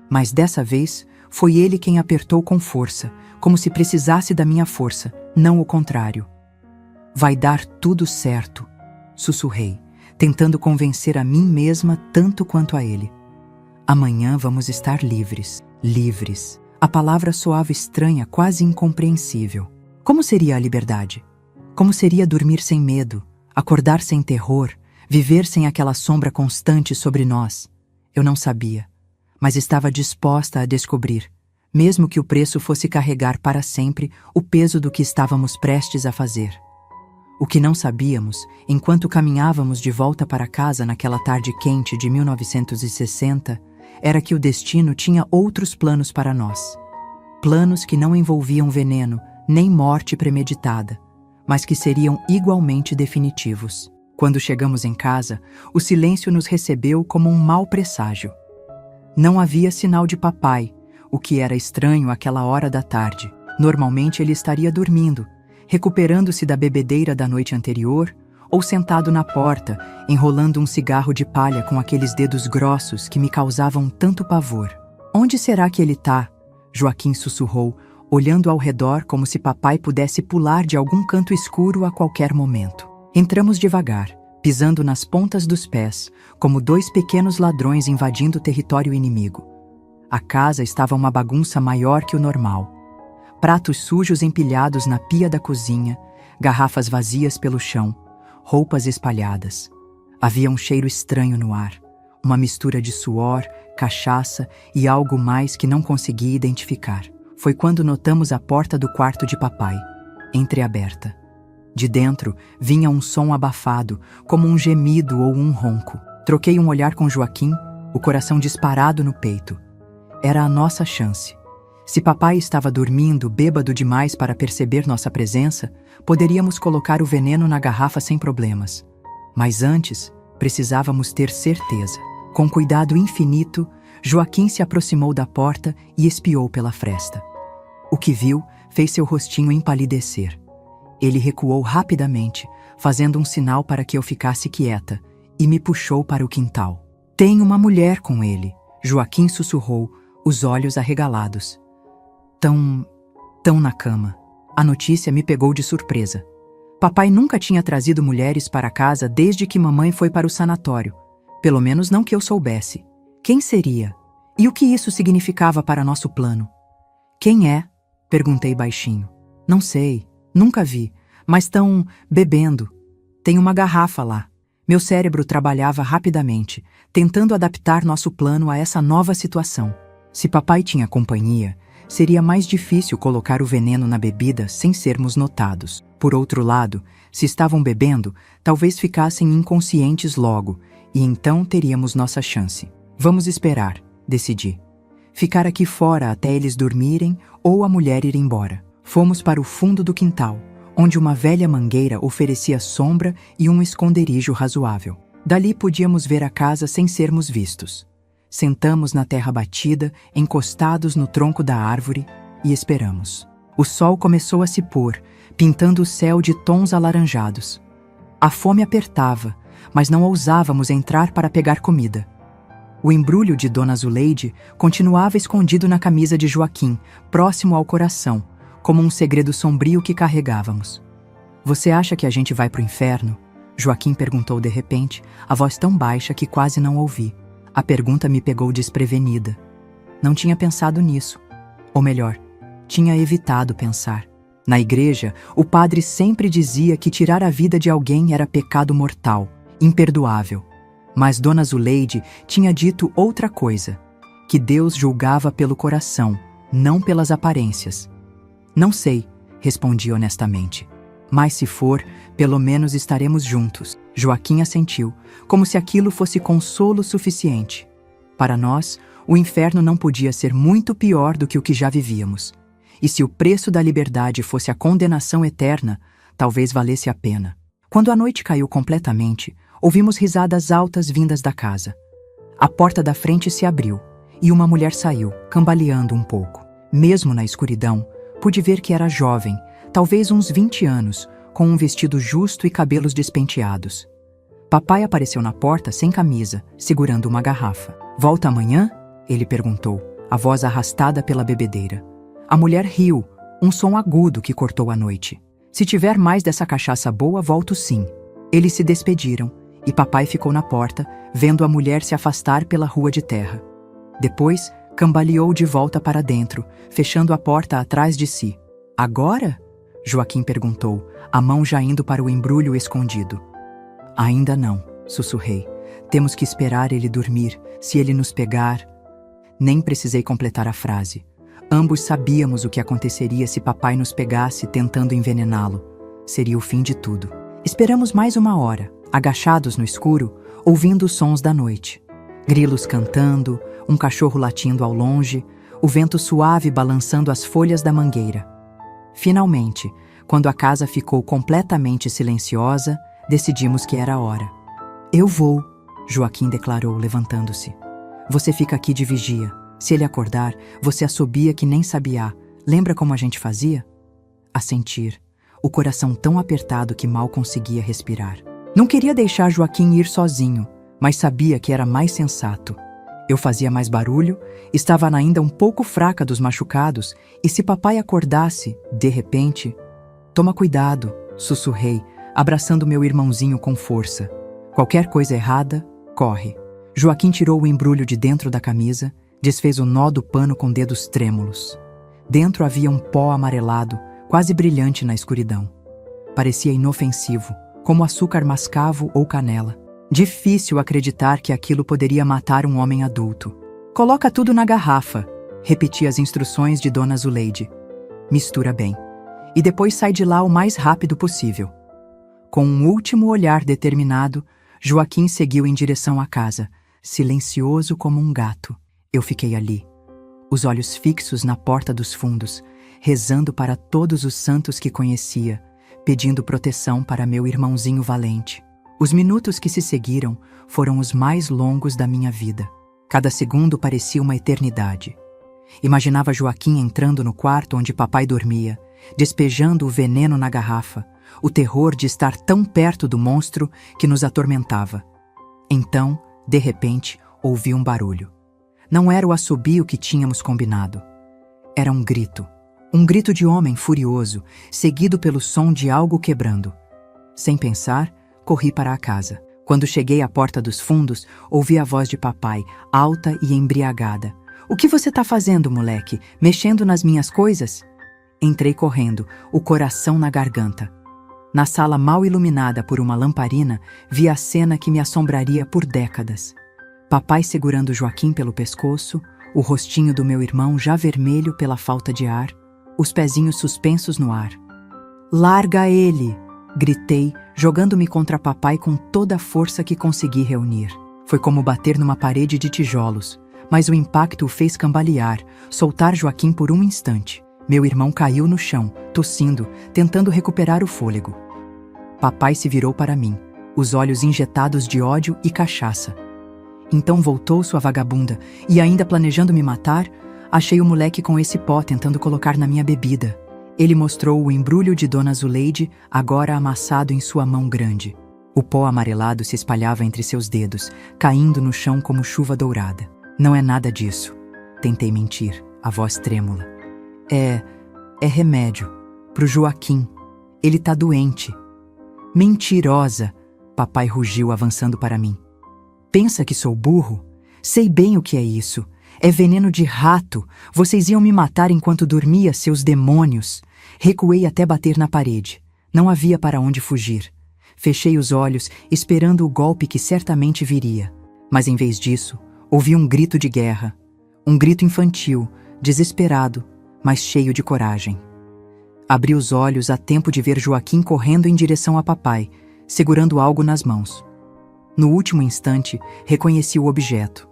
Mas dessa vez, foi ele quem apertou com força, como se precisasse da minha força, não o contrário. Vai dar tudo certo, sussurrei, tentando convencer a mim mesma tanto quanto a ele. Amanhã vamos estar livres, livres. A palavra soava estranha, quase incompreensível. Como seria a liberdade? Como seria dormir sem medo, acordar sem terror, viver sem aquela sombra constante sobre nós? Eu não sabia, mas estava disposta a descobrir, mesmo que o preço fosse carregar para sempre o peso do que estávamos prestes a fazer. O que não sabíamos, enquanto caminhávamos de volta para casa naquela tarde quente de 1960, era que o destino tinha outros planos para nós. Planos que não envolviam veneno, nem morte premeditada, mas que seriam igualmente definitivos. Quando chegamos em casa, o silêncio nos recebeu como um mau presságio. Não havia sinal de papai, o que era estranho àquela hora da tarde. Normalmente ele estaria dormindo, recuperando-se da bebedeira da noite anterior, ou sentado na porta, enrolando um cigarro de palha com aqueles dedos grossos que me causavam tanto pavor. Onde será que ele tá? Joaquim sussurrou, olhando ao redor como se papai pudesse pular de algum canto escuro a qualquer momento. Entramos devagar, pisando nas pontas dos pés, como dois pequenos ladrões invadindo o território inimigo. A casa estava uma bagunça maior que o normal. Pratos sujos empilhados na pia da cozinha, garrafas vazias pelo chão, roupas espalhadas. Havia um cheiro estranho no ar, uma mistura de suor, cachaça e algo mais que não conseguia identificar. Foi quando notamos a porta do quarto de papai, entreaberta. De dentro, vinha um som abafado, como um gemido ou um ronco. Troquei um olhar com Joaquim, o coração disparado no peito. Era a nossa chance. Se papai estava dormindo, bêbado demais para perceber nossa presença, poderíamos colocar o veneno na garrafa sem problemas. Mas antes, precisávamos ter certeza. Com cuidado infinito, Joaquim se aproximou da porta e espiou pela fresta. O que viu fez seu rostinho empalidecer. Ele recuou rapidamente, fazendo um sinal para que eu ficasse quieta, e me puxou para o quintal. Tem uma mulher com ele, Joaquim sussurrou, os olhos arregalados. Tão na cama. A notícia me pegou de surpresa. Papai nunca tinha trazido mulheres para casa desde que mamãe foi para o sanatório. Pelo menos não que eu soubesse. Quem seria? E o que isso significava para nosso plano? Quem é? Perguntei baixinho. Não sei. Nunca vi, mas estão bebendo. Tem uma garrafa lá. Meu cérebro trabalhava rapidamente, tentando adaptar nosso plano a essa nova situação. Se papai tinha companhia, seria mais difícil colocar o veneno na bebida sem sermos notados. Por outro lado, se estavam bebendo, talvez ficassem inconscientes logo, e então teríamos nossa chance. Vamos esperar, decidi. Ficar aqui fora até eles dormirem ou a mulher ir embora. Fomos para o fundo do quintal, onde uma velha mangueira oferecia sombra e um esconderijo razoável. Dali podíamos ver a casa sem sermos vistos. Sentamos na terra batida, encostados no tronco da árvore, e esperamos. O sol começou a se pôr, pintando o céu de tons alaranjados. A fome apertava, mas não ousávamos entrar para pegar comida. O embrulho de Dona Zuleide continuava escondido na camisa de Joaquim, próximo ao coração, como um segredo sombrio que carregávamos. "Você acha que a gente vai pro inferno?" Joaquim perguntou de repente, a voz tão baixa que quase não ouvi. A pergunta me pegou desprevenida. Não tinha pensado nisso. Ou melhor, tinha evitado pensar. Na igreja, o padre sempre dizia que tirar a vida de alguém era pecado mortal, imperdoável. Mas Dona Zuleide tinha dito outra coisa, que Deus julgava pelo coração, não pelas aparências. "Não sei", respondi honestamente. "Mas se for, pelo menos estaremos juntos." Joaquim assentiu, como se aquilo fosse consolo suficiente. Para nós, o inferno não podia ser muito pior do que o que já vivíamos. E se o preço da liberdade fosse a condenação eterna, talvez valesse a pena. Quando a noite caiu completamente, ouvimos risadas altas vindas da casa. A porta da frente se abriu, e uma mulher saiu, cambaleando um pouco. Mesmo na escuridão, pude ver que era jovem, talvez uns 20 anos, com um vestido justo e cabelos despenteados. Papai apareceu na porta sem camisa, segurando uma garrafa. "Volta amanhã?" ele perguntou, a voz arrastada pela bebedeira. A mulher riu, um som agudo que cortou a noite. "Se tiver mais dessa cachaça boa, volto sim." Eles se despediram, e papai ficou na porta, vendo a mulher se afastar pela rua de terra. Depois, cambaleou de volta para dentro, fechando a porta atrás de si. "Agora?" Joaquim perguntou, a mão já indo para o embrulho escondido. "Ainda não", sussurrei. "Temos que esperar ele dormir. Se ele nos pegar..." Nem precisei completar a frase. Ambos sabíamos o que aconteceria se papai nos pegasse tentando envenená-lo. Seria o fim de tudo. Esperamos mais uma hora, agachados no escuro, ouvindo os sons da noite. Grilos cantando, um cachorro latindo ao longe, o vento suave balançando as folhas da mangueira. Finalmente, quando a casa ficou completamente silenciosa, decidimos que era a hora. "Eu vou", Joaquim declarou, levantando-se. "Você fica aqui de vigia. Se ele acordar, você assobia que nem sabiá. Lembra como a gente fazia?" Assentir, o coração tão apertado que mal conseguia respirar. Não queria deixar Joaquim ir sozinho, mas sabia que era mais sensato. Eu fazia mais barulho, estava ainda um pouco fraca dos machucados, e se papai acordasse, de repente... "Toma cuidado", sussurrei, abraçando meu irmãozinho com força. "Qualquer coisa errada, corre." Joaquim tirou o embrulho de dentro da camisa, desfez o nó do pano com dedos trêmulos. Dentro havia um pó amarelado, quase brilhante na escuridão. Parecia inofensivo, como açúcar mascavo ou canela. Difícil acreditar que aquilo poderia matar um homem adulto. "Coloca tudo na garrafa", repeti as instruções de Dona Zuleide. "Mistura bem. E depois sai de lá o mais rápido possível." Com um último olhar determinado, Joaquim seguiu em direção à casa, silencioso como um gato. Eu fiquei ali, os olhos fixos na porta dos fundos, rezando para todos os santos que conhecia, pedindo proteção para meu irmãozinho valente. Os minutos que se seguiram foram os mais longos da minha vida. Cada segundo parecia uma eternidade. Imaginava Joaquim entrando no quarto onde papai dormia, despejando o veneno na garrafa, o terror de estar tão perto do monstro que nos atormentava. Então, de repente, ouvi um barulho. Não era o assobio que tínhamos combinado. Era um grito de homem furioso, seguido pelo som de algo quebrando. Sem pensar, corri para a casa. Quando cheguei à porta dos fundos, ouvi a voz de papai, alta e embriagada. "O que você tá fazendo, moleque? Mexendo nas minhas coisas?" Entrei correndo, o coração na garganta. Na sala mal iluminada por uma lamparina, vi a cena que me assombraria por décadas. Papai segurando Joaquim pelo pescoço, o rostinho do meu irmão já vermelho pela falta de ar, os pezinhos suspensos no ar. "Larga ele!" gritei, jogando-me contra papai com toda a força que consegui reunir. Foi como bater numa parede de tijolos, mas o impacto o fez cambalear, soltar Joaquim por um instante. Meu irmão caiu no chão, tossindo, tentando recuperar o fôlego. Papai se virou para mim, os olhos injetados de ódio e cachaça. Então voltou sua vagabunda, e ainda planejando me matar, achei o moleque com esse pó tentando colocar na minha bebida. Ele mostrou o embrulho de Dona Zuleide, agora amassado em sua mão grande. O pó amarelado se espalhava entre seus dedos, caindo no chão como chuva dourada. "Não é nada disso." Tentei mentir, a voz trêmula. É remédio. Pro Joaquim. Ele tá doente." "Mentirosa!" Papai rugiu, avançando para mim. "Pensa que sou burro? Sei bem o que é isso. É veneno de rato. Vocês iam me matar enquanto dormia, seus demônios." Recuei até bater na parede. Não havia para onde fugir. Fechei os olhos, esperando o golpe que certamente viria. Mas em vez disso, ouvi um grito de guerra. Um grito infantil, desesperado, mas cheio de coragem. Abri os olhos a tempo de ver Joaquim correndo em direção a papai, segurando algo nas mãos. No último instante, reconheci o objeto.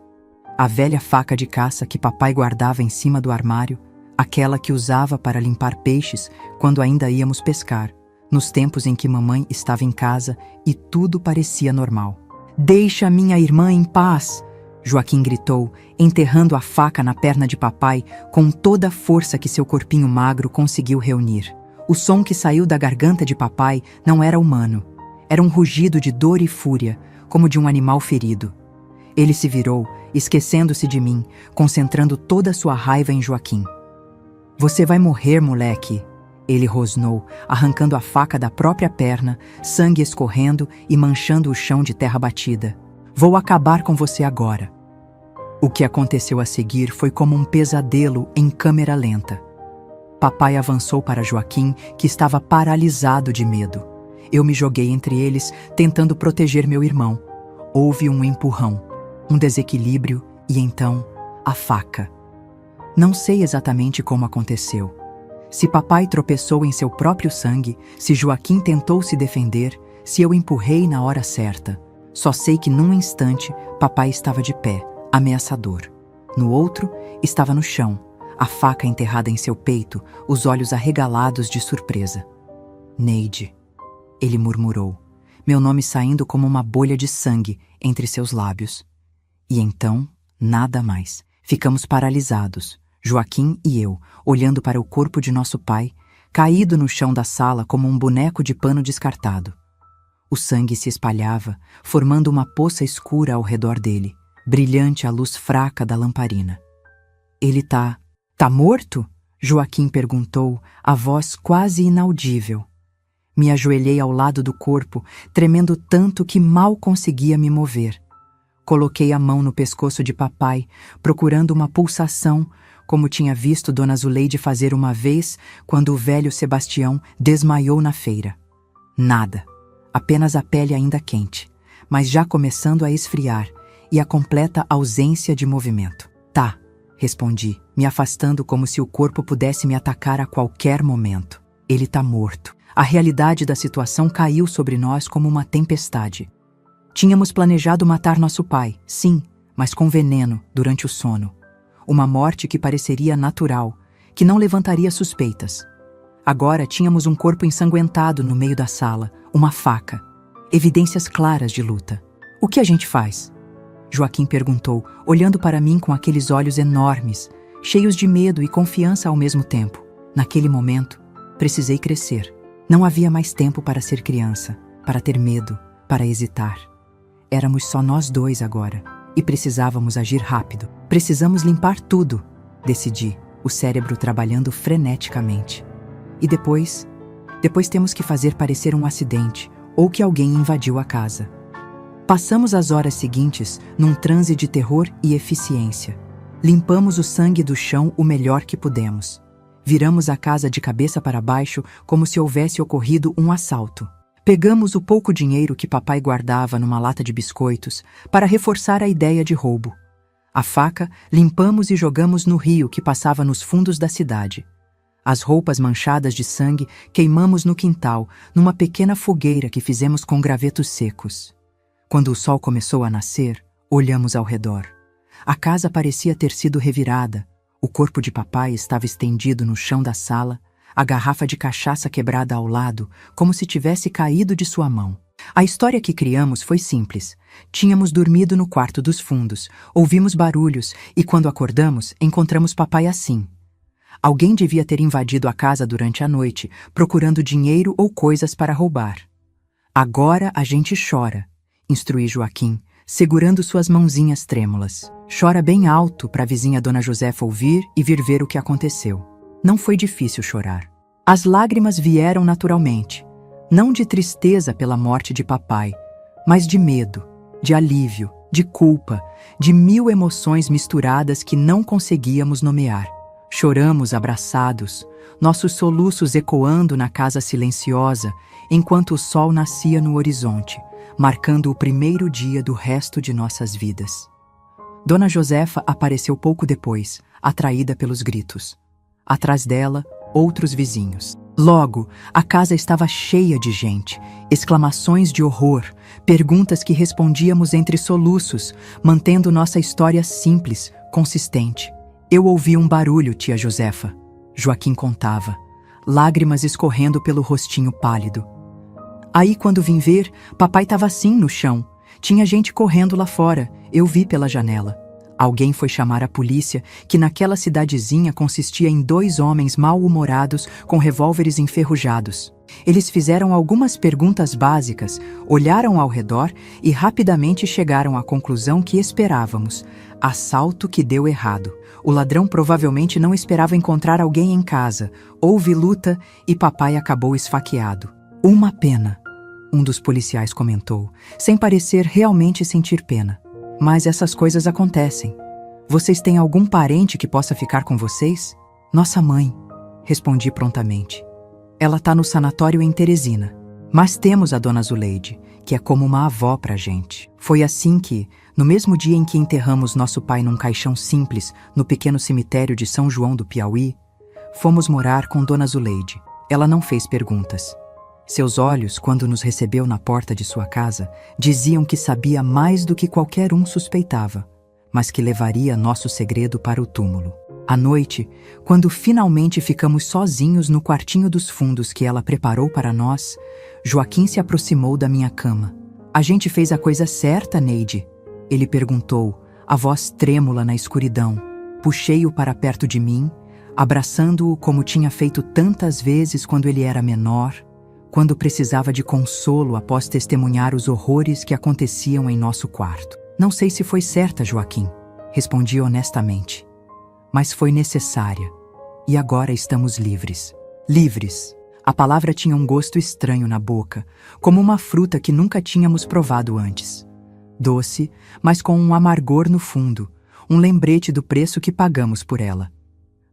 A velha faca de caça que papai guardava em cima do armário, aquela que usava para limpar peixes quando ainda íamos pescar, nos tempos em que mamãe estava em casa e tudo parecia normal. "Deixa minha irmã em paz!" Joaquim gritou, enterrando a faca na perna de papai com toda a força que seu corpinho magro conseguiu reunir. O som que saiu da garganta de papai não era humano. Era um rugido de dor e fúria, como de um animal ferido. Ele se virou, esquecendo-se de mim, concentrando toda a sua raiva em Joaquim. "Você vai morrer, moleque!" Ele rosnou, arrancando a faca da própria perna, sangue escorrendo e manchando o chão de terra batida. "Vou acabar com você agora." O que aconteceu a seguir foi como um pesadelo em câmera lenta. Papai avançou para Joaquim, que estava paralisado de medo. Eu me joguei entre eles, tentando proteger meu irmão. Houve um empurrão, um desequilíbrio e então, a faca. Não sei exatamente como aconteceu. Se papai tropeçou em seu próprio sangue, se Joaquim tentou se defender, se eu empurrei na hora certa. Só sei que num instante, papai estava de pé, ameaçador. No outro, estava no chão, a faca enterrada em seu peito, os olhos arregalados de surpresa. "Neide", ele murmurou, meu nome saindo como uma bolha de sangue entre seus lábios. E então, nada mais. Ficamos paralisados, Joaquim e eu, olhando para o corpo de nosso pai, caído no chão da sala como um boneco de pano descartado. O sangue se espalhava, formando uma poça escura ao redor dele, brilhante à luz fraca da lamparina. "Ele tá morto?" Joaquim perguntou, a voz quase inaudível. Me ajoelhei ao lado do corpo, tremendo tanto que mal conseguia me mover. Coloquei a mão no pescoço de papai, procurando uma pulsação, como tinha visto Dona Zuleide fazer uma vez quando o velho Sebastião desmaiou na feira. Nada, apenas a pele ainda quente, mas já começando a esfriar e a completa ausência de movimento. "Tá", respondi, me afastando como se o corpo pudesse me atacar a qualquer momento. "Ele tá morto." A realidade da situação caiu sobre nós como uma tempestade. Tínhamos planejado matar nosso pai, sim, mas com veneno, durante o sono. Uma morte que pareceria natural, que não levantaria suspeitas. Agora tínhamos um corpo ensanguentado no meio da sala, uma faca. Evidências claras de luta. "O que a gente faz?" Joaquim perguntou, olhando para mim com aqueles olhos enormes, cheios de medo e confiança ao mesmo tempo. Naquele momento, precisei crescer. Não havia mais tempo para ser criança, para ter medo, para hesitar. Éramos só nós dois agora, e precisávamos agir rápido. "Precisamos limpar tudo", decidi, o cérebro trabalhando freneticamente. "E depois temos que fazer parecer um acidente, ou que alguém invadiu a casa." Passamos as horas seguintes num transe de terror e eficiência. Limpamos o sangue do chão o melhor que pudemos. Viramos a casa de cabeça para baixo como se houvesse ocorrido um assalto. Pegamos o pouco dinheiro que papai guardava numa lata de biscoitos para reforçar a ideia de roubo. A faca limpamos e jogamos no rio que passava nos fundos da cidade. As roupas manchadas de sangue queimamos no quintal, numa pequena fogueira que fizemos com gravetos secos. Quando o sol começou a nascer, olhamos ao redor. A casa parecia ter sido revirada. O corpo de papai estava estendido no chão da sala, a garrafa de cachaça quebrada ao lado, como se tivesse caído de sua mão. A história que criamos foi simples. Tínhamos dormido no quarto dos fundos, ouvimos barulhos e, quando acordamos, encontramos papai assim. Alguém devia ter invadido a casa durante a noite, procurando dinheiro ou coisas para roubar. Agora a gente chora, instruí Joaquim, segurando suas mãozinhas trêmulas. Chora bem alto para a vizinha Dona Josefa ouvir e vir ver o que aconteceu. Não foi difícil chorar. As lágrimas vieram naturalmente, não de tristeza pela morte de papai, mas de medo, de alívio, de culpa, de 1000 emoções misturadas que não conseguíamos nomear. Choramos abraçados, nossos soluços ecoando na casa silenciosa, enquanto o sol nascia no horizonte, marcando o primeiro dia do resto de nossas vidas. Dona Josefa apareceu pouco depois, atraída pelos gritos. Atrás dela, outros vizinhos. Logo, a casa estava cheia de gente, exclamações de horror, perguntas que respondíamos entre soluços, mantendo nossa história simples, consistente. Eu ouvi um barulho, tia Josefa, Joaquim contava, lágrimas escorrendo pelo rostinho pálido. Aí, quando vim ver, papai estava assim no chão. Tinha gente correndo lá fora, eu vi pela janela. Alguém foi chamar a polícia, que naquela cidadezinha consistia em 2 homens mal-humorados com revólveres enferrujados. Eles fizeram algumas perguntas básicas, olharam ao redor e rapidamente chegaram à conclusão que esperávamos: assalto que deu errado. O ladrão provavelmente não esperava encontrar alguém em casa. Houve luta e papai acabou esfaqueado. Uma pena, um dos policiais comentou, sem parecer realmente sentir pena. Mas essas coisas acontecem. Vocês têm algum parente que possa ficar com vocês? Nossa mãe, respondi prontamente. Ela está no sanatório em Teresina. Mas temos a Dona Zuleide, que é como uma avó pra gente. Foi assim que, no mesmo dia em que enterramos nosso pai num caixão simples no pequeno cemitério de São João do Piauí, fomos morar com Dona Zuleide. Ela não fez perguntas. Seus olhos, quando nos recebeu na porta de sua casa, diziam que sabia mais do que qualquer um suspeitava, mas que levaria nosso segredo para o túmulo. À noite, quando finalmente ficamos sozinhos no quartinho dos fundos que ela preparou para nós, Joaquim se aproximou da minha cama. A gente fez a coisa certa, Neide? Ele perguntou, a voz trêmula na escuridão. Puxei-o para perto de mim, abraçando-o como tinha feito tantas vezes quando ele era menor, quando precisava de consolo após testemunhar os horrores que aconteciam em nosso quarto. Não sei se foi certa, Joaquim, respondi honestamente. Mas foi necessária. E agora estamos livres. Livres. A palavra tinha um gosto estranho na boca, como uma fruta que nunca tínhamos provado antes. Doce, mas com um amargor no fundo, um lembrete do preço que pagamos por ela.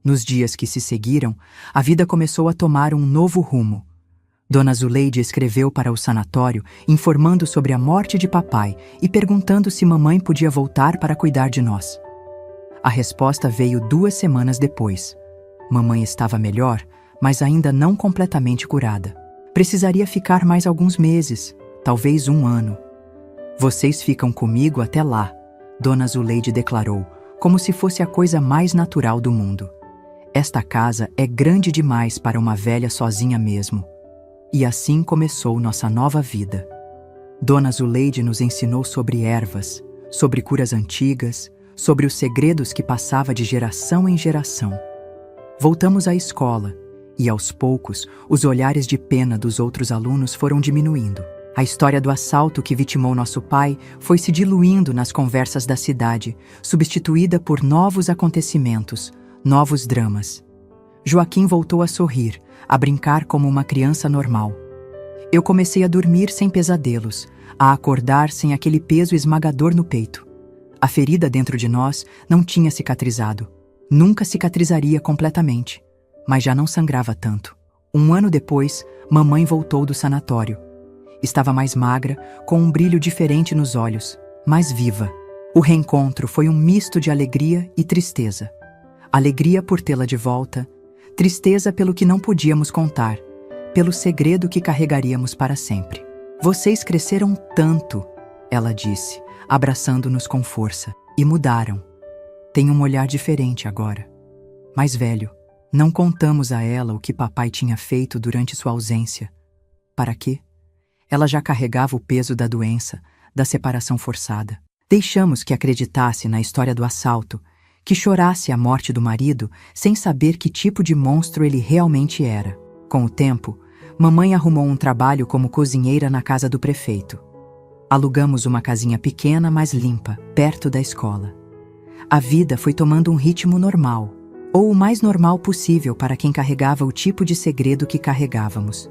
Nos dias que se seguiram, a vida começou a tomar um novo rumo. Dona Zuleide escreveu para o sanatório, informando sobre a morte de papai e perguntando se mamãe podia voltar para cuidar de nós. A resposta veio 2 semanas depois. Mamãe estava melhor, mas ainda não completamente curada. Precisaria ficar mais alguns meses, talvez 1 ano. Vocês ficam comigo até lá, Dona Zuleide declarou, como se fosse a coisa mais natural do mundo. Esta casa é grande demais para uma velha sozinha mesmo. E assim começou nossa nova vida. Dona Zuleide nos ensinou sobre ervas, sobre curas antigas, sobre os segredos que passava de geração em geração. Voltamos à escola, e aos poucos, os olhares de pena dos outros alunos foram diminuindo. A história do assalto que vitimou nosso pai foi se diluindo nas conversas da cidade, substituída por novos acontecimentos, novos dramas. Joaquim voltou a sorrir, a brincar como uma criança normal. Eu comecei a dormir sem pesadelos, a acordar sem aquele peso esmagador no peito. A ferida dentro de nós não tinha cicatrizado. Nunca cicatrizaria completamente, mas já não sangrava tanto. 1 ano depois, mamãe voltou do sanatório. Estava mais magra, com um brilho diferente nos olhos, mais viva. O reencontro foi um misto de alegria e tristeza. Alegria por tê-la de volta, tristeza pelo que não podíamos contar, pelo segredo que carregaríamos para sempre. Vocês cresceram tanto, ela disse, abraçando-nos com força, e mudaram. Tem um olhar diferente agora. Mais velho, não contamos a ela o que papai tinha feito durante sua ausência. Para quê? Ela já carregava o peso da doença, da separação forçada. Deixamos que acreditasse na história do assalto, que chorasse a morte do marido sem saber que tipo de monstro ele realmente era. Com o tempo, mamãe arrumou um trabalho como cozinheira na casa do prefeito. Alugamos uma casinha pequena, mas limpa, perto da escola. A vida foi tomando um ritmo normal, ou o mais normal possível para quem carregava o tipo de segredo que carregávamos.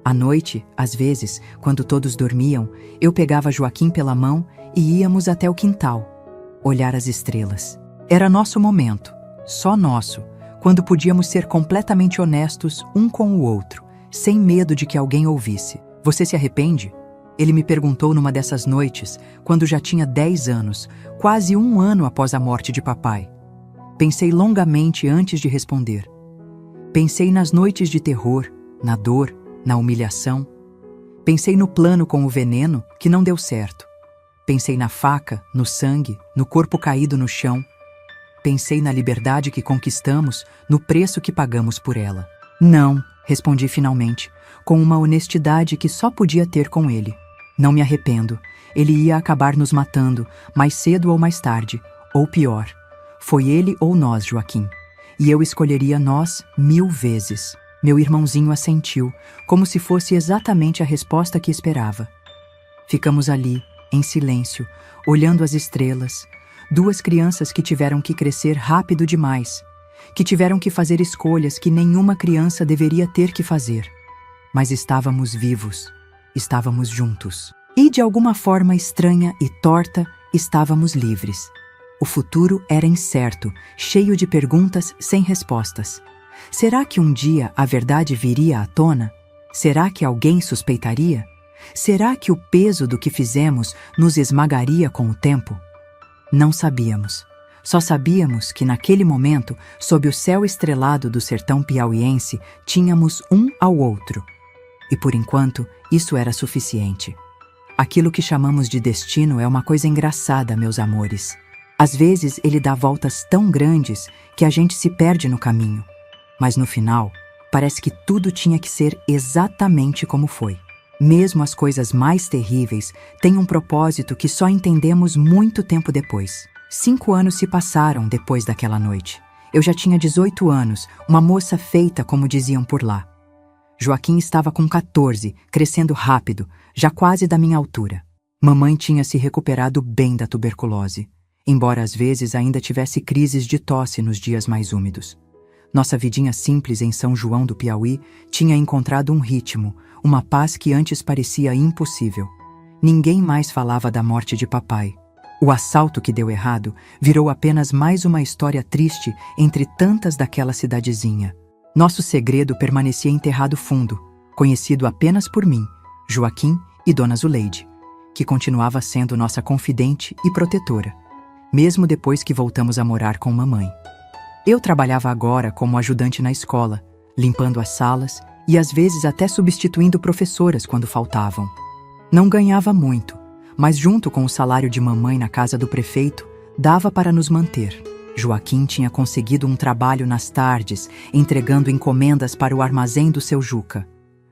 À noite, às vezes, quando todos dormiam, eu pegava Joaquim pela mão e íamos até o quintal, olhar as estrelas. Era nosso momento, só nosso, quando podíamos ser completamente honestos um com o outro, sem medo de que alguém ouvisse. Você se arrepende? Ele me perguntou numa dessas noites, quando já tinha 10 anos, quase um ano após a morte de papai. Pensei longamente antes de responder. Pensei nas noites de terror, na dor, na humilhação. Pensei no plano com o veneno, que não deu certo. Pensei na faca, no sangue, no corpo caído no chão. Pensei na liberdade que conquistamos, no preço que pagamos por ela. Não, respondi finalmente, com uma honestidade que só podia ter com ele. Não me arrependo. Ele ia acabar nos matando, mais cedo ou mais tarde, ou pior. Foi ele ou nós, Joaquim. E eu escolheria nós 1000 vezes. Meu irmãozinho assentiu, como se fosse exatamente a resposta que esperava. Ficamos ali, em silêncio, olhando as estrelas, duas crianças que tiveram que crescer rápido demais, que tiveram que fazer escolhas que nenhuma criança deveria ter que fazer. Mas estávamos vivos, estávamos juntos. E de alguma forma estranha e torta, estávamos livres. O futuro era incerto, cheio de perguntas sem respostas. Será que um dia a verdade viria à tona? Será que alguém suspeitaria? Será que o peso do que fizemos nos esmagaria com o tempo? Não sabíamos. Só sabíamos que naquele momento, sob o céu estrelado do sertão piauiense, tínhamos um ao outro. E por enquanto, isso era suficiente. Aquilo que chamamos de destino é uma coisa engraçada, meus amores. Às vezes ele dá voltas tão grandes que a gente se perde no caminho. Mas no final, parece que tudo tinha que ser exatamente como foi. Mesmo as coisas mais terríveis têm um propósito que só entendemos muito tempo depois. 5 anos se passaram depois daquela noite. Eu já tinha 18 anos, uma moça feita, como diziam por lá. Joaquim estava com 14, crescendo rápido, já quase da minha altura. Mamãe tinha se recuperado bem da tuberculose, embora às vezes ainda tivesse crises de tosse nos dias mais úmidos. Nossa vidinha simples em São João do Piauí tinha encontrado um ritmo, uma paz que antes parecia impossível. Ninguém mais falava da morte de papai. O assalto que deu errado virou apenas mais uma história triste entre tantas daquela cidadezinha. Nosso segredo permanecia enterrado fundo, conhecido apenas por mim, Joaquim e Dona Zuleide, que continuava sendo nossa confidente e protetora, mesmo depois que voltamos a morar com mamãe. Eu trabalhava agora como ajudante na escola, limpando as salas e às vezes até substituindo professoras quando faltavam. Não ganhava muito, mas junto com o salário de mamãe na casa do prefeito, dava para nos manter. Joaquim tinha conseguido um trabalho nas tardes, entregando encomendas para o armazém do seu Juca.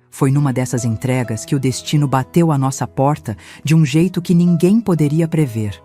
Foi numa dessas entregas que o destino bateu à nossa porta de um jeito que ninguém poderia prever.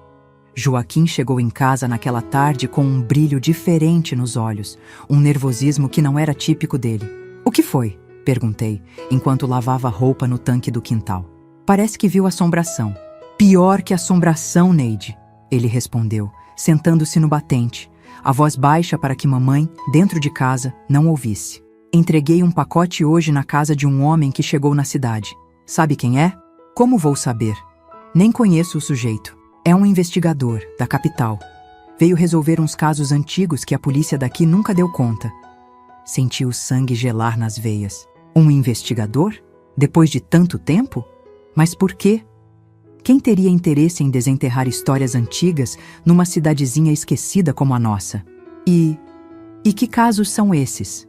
Joaquim chegou em casa naquela tarde com um brilho diferente nos olhos, um nervosismo que não era típico dele. "O que foi?" perguntei, enquanto lavava roupa no tanque do quintal. "Parece que viu assombração." "Pior que assombração, Neide," ele respondeu, sentando-se no batente, a voz baixa para que mamãe, dentro de casa, não ouvisse. "Entreguei um pacote hoje na casa de um homem que chegou na cidade. Sabe quem é?" "Como vou saber? Nem conheço o sujeito. É um investigador, da capital. Veio resolver uns casos antigos que a polícia daqui nunca deu conta." Senti o sangue gelar nas veias. Um investigador? Depois de tanto tempo? Mas por quê? Quem teria interesse em desenterrar histórias antigas numa cidadezinha esquecida como a nossa? E que casos são esses?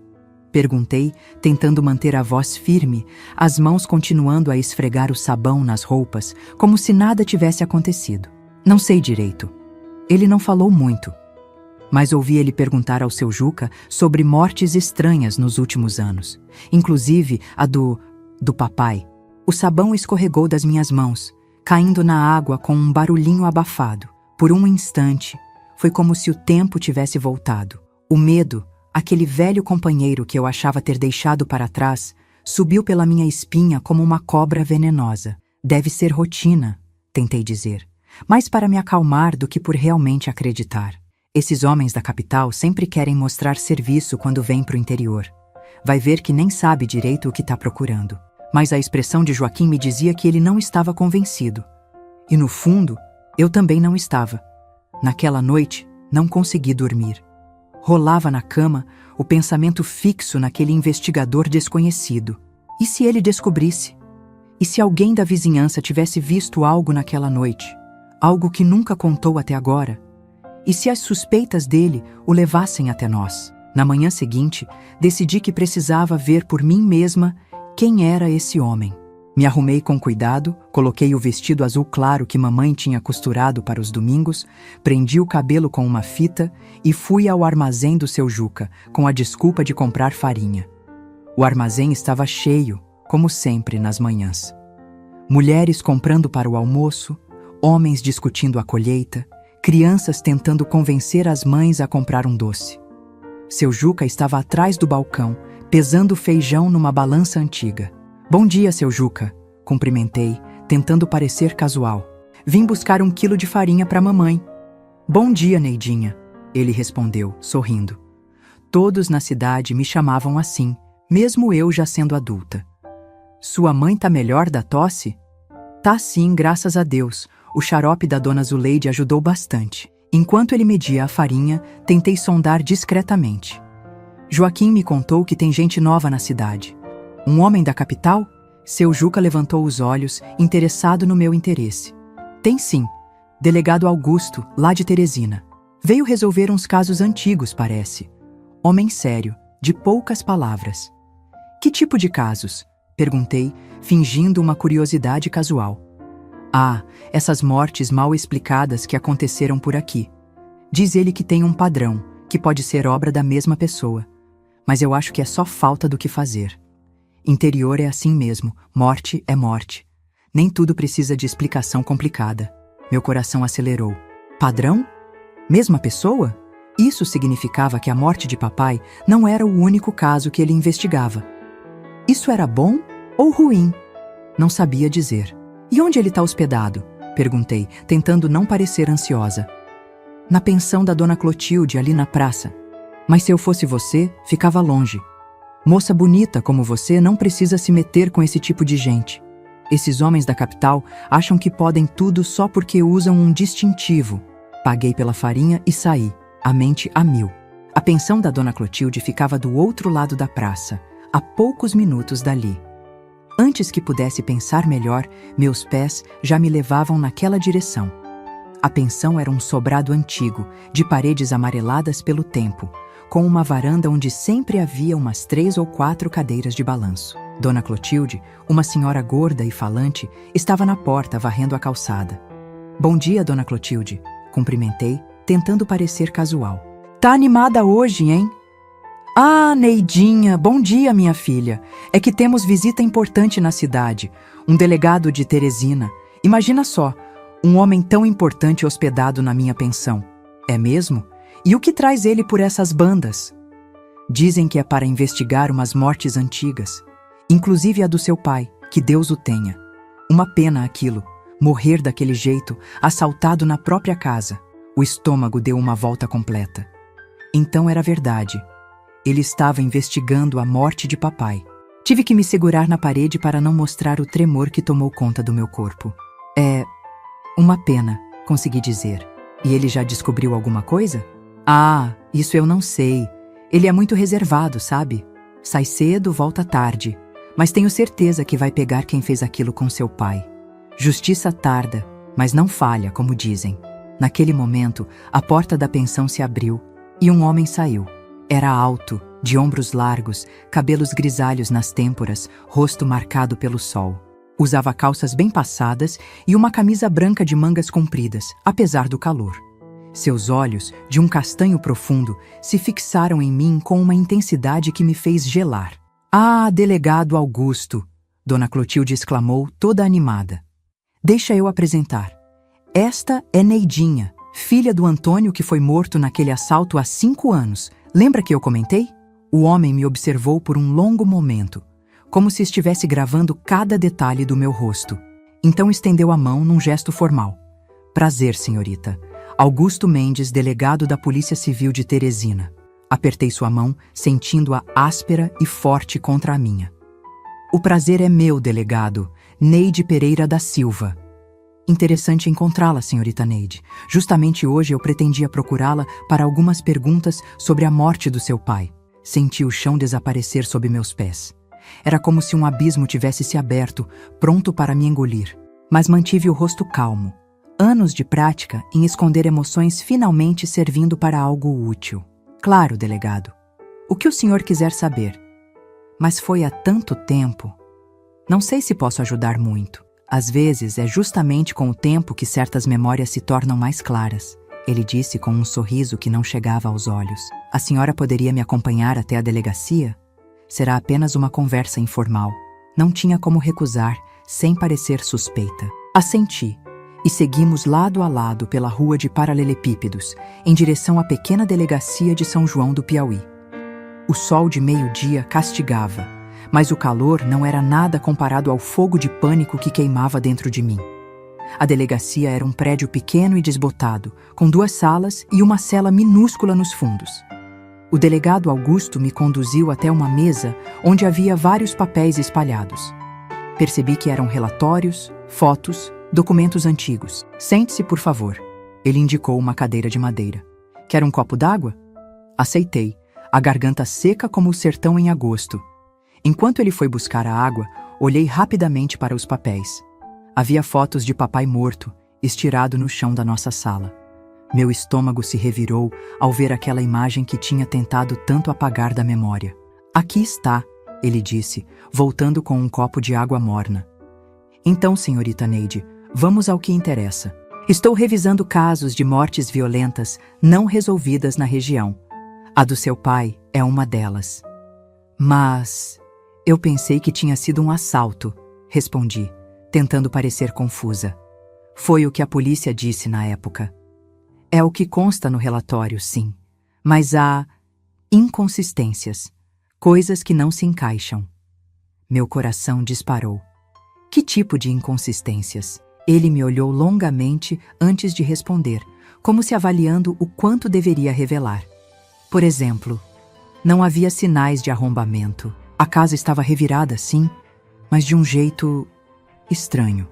Perguntei, tentando manter a voz firme, as mãos continuando a esfregar o sabão nas roupas, como se nada tivesse acontecido. Não sei direito. Ele não falou muito, mas ouvi ele perguntar ao seu Juca sobre mortes estranhas nos últimos anos, inclusive a do papai. O sabão escorregou das minhas mãos, caindo na água com um barulhinho abafado. Por um instante, foi como se o tempo tivesse voltado. O medo, aquele velho companheiro que eu achava ter deixado para trás, subiu pela minha espinha como uma cobra venenosa. Deve ser rotina, tentei dizer, mais para me acalmar do que por realmente acreditar. Esses homens da capital sempre querem mostrar serviço quando vêm para o interior. Vai ver que nem sabe direito o que está procurando. Mas a expressão de Joaquim me dizia que ele não estava convencido. E no fundo, eu também não estava. Naquela noite, não consegui dormir. Rolava na cama, o pensamento fixo naquele investigador desconhecido. E se ele descobrisse? E se alguém da vizinhança tivesse visto algo naquela noite? Algo que nunca contou até agora? E se as suspeitas dele o levassem até nós? Na manhã seguinte, decidi que precisava ver por mim mesma quem era esse homem. Me arrumei com cuidado, coloquei o vestido azul claro que mamãe tinha costurado para os domingos, prendi o cabelo com uma fita e fui ao armazém do seu Juca, com a desculpa de comprar farinha. O armazém estava cheio, como sempre nas manhãs. Mulheres comprando para o almoço, homens discutindo a colheita, crianças tentando convencer as mães a comprar um doce. Seu Juca estava atrás do balcão, pesando feijão numa balança antiga. Bom dia, seu Juca, cumprimentei, tentando parecer casual. Vim buscar 1 quilo de farinha para mamãe. Bom dia, Neidinha, ele respondeu, sorrindo. Todos na cidade me chamavam assim, mesmo eu já sendo adulta. Sua mãe tá melhor da tosse? Tá sim, graças a Deus. O xarope da dona Zuleide ajudou bastante. Enquanto ele media a farinha, tentei sondar discretamente. Joaquim me contou que tem gente nova na cidade. Um homem da capital? Seu Juca levantou os olhos, interessado no meu interesse. Tem sim. Delegado Augusto, lá de Teresina. Veio resolver uns casos antigos, parece. Homem sério, de poucas palavras. Que tipo de casos? Perguntei, fingindo uma curiosidade casual. Ah, essas mortes mal explicadas que aconteceram por aqui. Diz ele que tem um padrão, que pode ser obra da mesma pessoa. Mas eu acho que é só falta do que fazer. Interior é assim mesmo, morte é morte. Nem tudo precisa de explicação complicada. Meu coração acelerou. Padrão? Mesma pessoa? Isso significava que a morte de papai não era o único caso que ele investigava. Isso era bom ou ruim? Não sabia dizer. E onde ele está hospedado? Perguntei, tentando não parecer ansiosa. Na pensão da dona Clotilde, ali na praça. Mas se eu fosse você, ficava longe. Moça bonita como você não precisa se meter com esse tipo de gente. Esses homens da capital acham que podem tudo só porque usam um distintivo. Paguei pela farinha e saí, a mente a mil. A pensão da dona Clotilde ficava do outro lado da praça, a poucos minutos dali. Antes que pudesse pensar melhor, meus pés já me levavam naquela direção. A pensão era um sobrado antigo, de paredes amareladas pelo tempo, com uma varanda onde sempre havia umas 3 ou 4 cadeiras de balanço. Dona Clotilde, uma senhora gorda e falante, estava na porta varrendo a calçada. Bom dia, dona Clotilde, cumprimentei, tentando parecer casual. Tá animada hoje, hein? Ah, Neidinha, bom dia, minha filha. É que temos visita importante na cidade, um delegado de Teresina. Imagina só, um homem tão importante hospedado na minha pensão. É mesmo? E o que traz ele por essas bandas? Dizem que é para investigar umas mortes antigas, inclusive a do seu pai, que Deus o tenha. Uma pena aquilo, morrer daquele jeito, assaltado na própria casa. O estômago deu uma volta completa. Então era verdade. Ele estava investigando a morte de papai. Tive que me segurar na parede para não mostrar o tremor que tomou conta do meu corpo. É uma pena, consegui dizer. E ele já descobriu alguma coisa? Ah, isso eu não sei. Ele é muito reservado, sabe? Sai cedo, volta tarde. Mas tenho certeza que vai pegar quem fez aquilo com seu pai. Justiça tarda, mas não falha, como dizem. Naquele momento, a porta da pensão se abriu e um homem saiu. Era alto, de ombros largos, cabelos grisalhos nas têmporas, rosto marcado pelo sol. Usava calças bem passadas e uma camisa branca de mangas compridas, apesar do calor. Seus olhos, de um castanho profundo, se fixaram em mim com uma intensidade que me fez gelar. "Ah, delegado Augusto!" Dona Clotilde exclamou, toda animada. "Deixa eu apresentar. Esta é Neidinha, filha do Antônio que foi morto naquele assalto há 5 anos. Lembra que eu comentei?" O homem me observou por um longo momento, como se estivesse gravando cada detalhe do meu rosto. Então estendeu a mão num gesto formal. "Prazer, senhorita. Augusto Mendes, delegado da Polícia Civil de Teresina." Apertei sua mão, sentindo-a áspera e forte contra a minha. "O prazer é meu, delegado. Neide Pereira da Silva." "Interessante encontrá-la, senhorita Neide. Justamente hoje eu pretendia procurá-la para algumas perguntas sobre a morte do seu pai." Senti o chão desaparecer sob meus pés. Era como se um abismo tivesse se aberto, pronto para me engolir. Mas mantive o rosto calmo. Anos de prática em esconder emoções finalmente servindo para algo útil. "Claro, delegado. O que o senhor quiser saber?" "Mas foi há tanto tempo. Não sei se posso ajudar muito. Às vezes é justamente com o tempo que certas memórias se tornam mais claras." Ele disse com um sorriso que não chegava aos olhos. "A senhora poderia me acompanhar até a delegacia? Será apenas uma conversa informal." Não tinha como recusar, sem parecer suspeita. Assenti, e seguimos lado a lado pela rua de paralelepípedos, em direção à pequena delegacia de São João do Piauí. O sol de meio-dia castigava, mas o calor não era nada comparado ao fogo de pânico que queimava dentro de mim. A delegacia era um prédio pequeno e desbotado, com 2 salas e uma cela minúscula nos fundos. O delegado Augusto me conduziu até uma mesa onde havia vários papéis espalhados. Percebi que eram relatórios, fotos, documentos antigos. "Sente-se, por favor." Ele indicou uma cadeira de madeira. "Quer um copo d'água?" Aceitei, a garganta seca como o sertão em agosto. Enquanto ele foi buscar a água, olhei rapidamente para os papéis. Havia fotos de papai morto, estirado no chão da nossa sala. Meu estômago se revirou ao ver aquela imagem que tinha tentado tanto apagar da memória. "Aqui está," ele disse, voltando com um copo de água morna. "Então, senhorita Neide, vamos ao que interessa. Estou revisando casos de mortes violentas não resolvidas na região. A do seu pai é uma delas." "Mas eu pensei que tinha sido um assalto," respondi, tentando parecer confusa. "Foi o que a polícia disse na época." "É o que consta no relatório, sim. Mas há inconsistências, coisas que não se encaixam." Meu coração disparou. "Que tipo de inconsistências?" Ele me olhou longamente antes de responder, como se avaliando o quanto deveria revelar. "Por exemplo, não havia sinais de arrombamento. A casa estava revirada, sim, mas de um jeito estranho.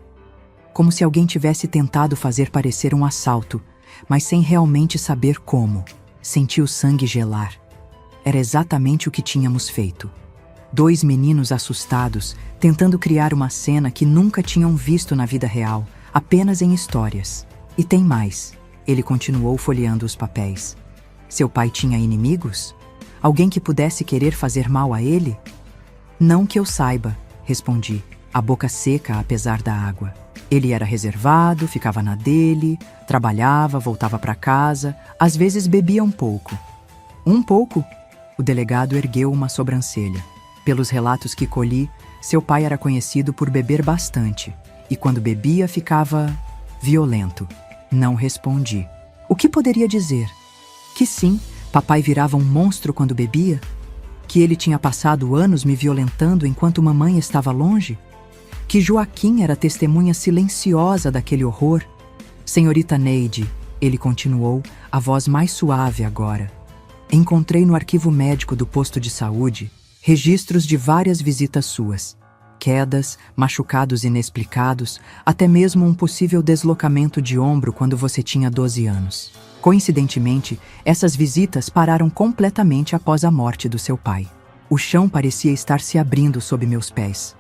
Como se alguém tivesse tentado fazer parecer um assalto, mas sem realmente saber como." Senti o sangue gelar. Era exatamente o que tínhamos feito. 2 meninos assustados, tentando criar uma cena que nunca tinham visto na vida real, apenas em histórias. "E tem mais." Ele continuou folheando os papéis. "Seu pai tinha inimigos? Alguém que pudesse querer fazer mal a ele?" "Não que eu saiba," respondi, a boca seca apesar da água. "Ele era reservado, ficava na dele, trabalhava, voltava para casa, às vezes bebia um pouco." "Um pouco?" O delegado ergueu uma sobrancelha. Pelos relatos que colhi, seu pai era conhecido por beber bastante, e quando bebia ficava violento. Não respondi. O que poderia dizer? Que sim, papai virava um monstro quando bebia? Que ele tinha passado anos me violentando enquanto mamãe estava longe? Que Joaquim era testemunha silenciosa daquele horror? "Senhorita Neide," ele continuou, a voz mais suave agora. "Encontrei no arquivo médico do posto de saúde registros de várias visitas suas. Quedas, machucados inexplicados, até mesmo um possível deslocamento de ombro quando você tinha 12 anos. Coincidentemente, essas visitas pararam completamente após a morte do seu pai. O chão parecia estar se abrindo sob meus pés.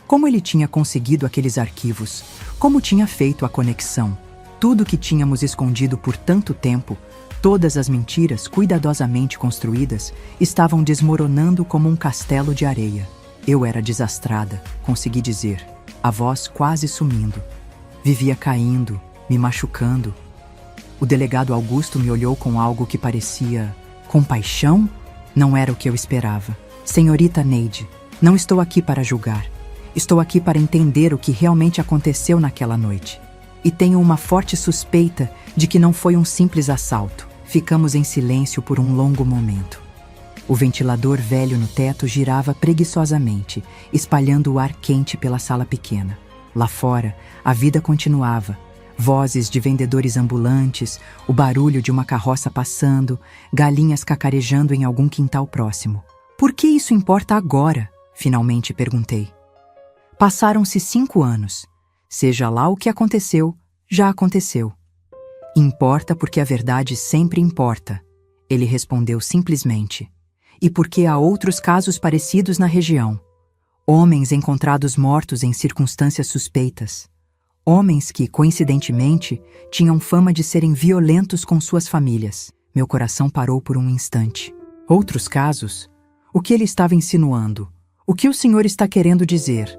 Como ele tinha conseguido aqueles arquivos? Como tinha feito a conexão? Tudo que tínhamos escondido por tanto tempo, todas as mentiras cuidadosamente construídas, estavam desmoronando como um castelo de areia. Eu era desastrada, consegui dizer, a voz quase sumindo. Vivia caindo, me machucando. O delegado Augusto me olhou com algo que parecia compaixão? Não era o que eu esperava. Senhorita Neide, não estou aqui para julgar. Estou aqui para entender o que realmente aconteceu naquela noite. E tenho uma forte suspeita de que não foi um simples assalto. Ficamos em silêncio por um longo momento. O ventilador velho no teto girava preguiçosamente, espalhando o ar quente pela sala pequena. Lá fora, a vida continuava. Vozes de vendedores ambulantes, o barulho de uma carroça passando, galinhas cacarejando em algum quintal próximo. Por que isso importa agora? Finalmente perguntei. Passaram-se 5 anos. Seja lá o que aconteceu, já aconteceu. Importa porque a verdade sempre importa, ele respondeu simplesmente. E porque há outros casos parecidos na região. Homens encontrados mortos em circunstâncias suspeitas. Homens que, coincidentemente, tinham fama de serem violentos com suas famílias. Meu coração parou por um instante. Outros casos? O que ele estava insinuando? O que o senhor está querendo dizer?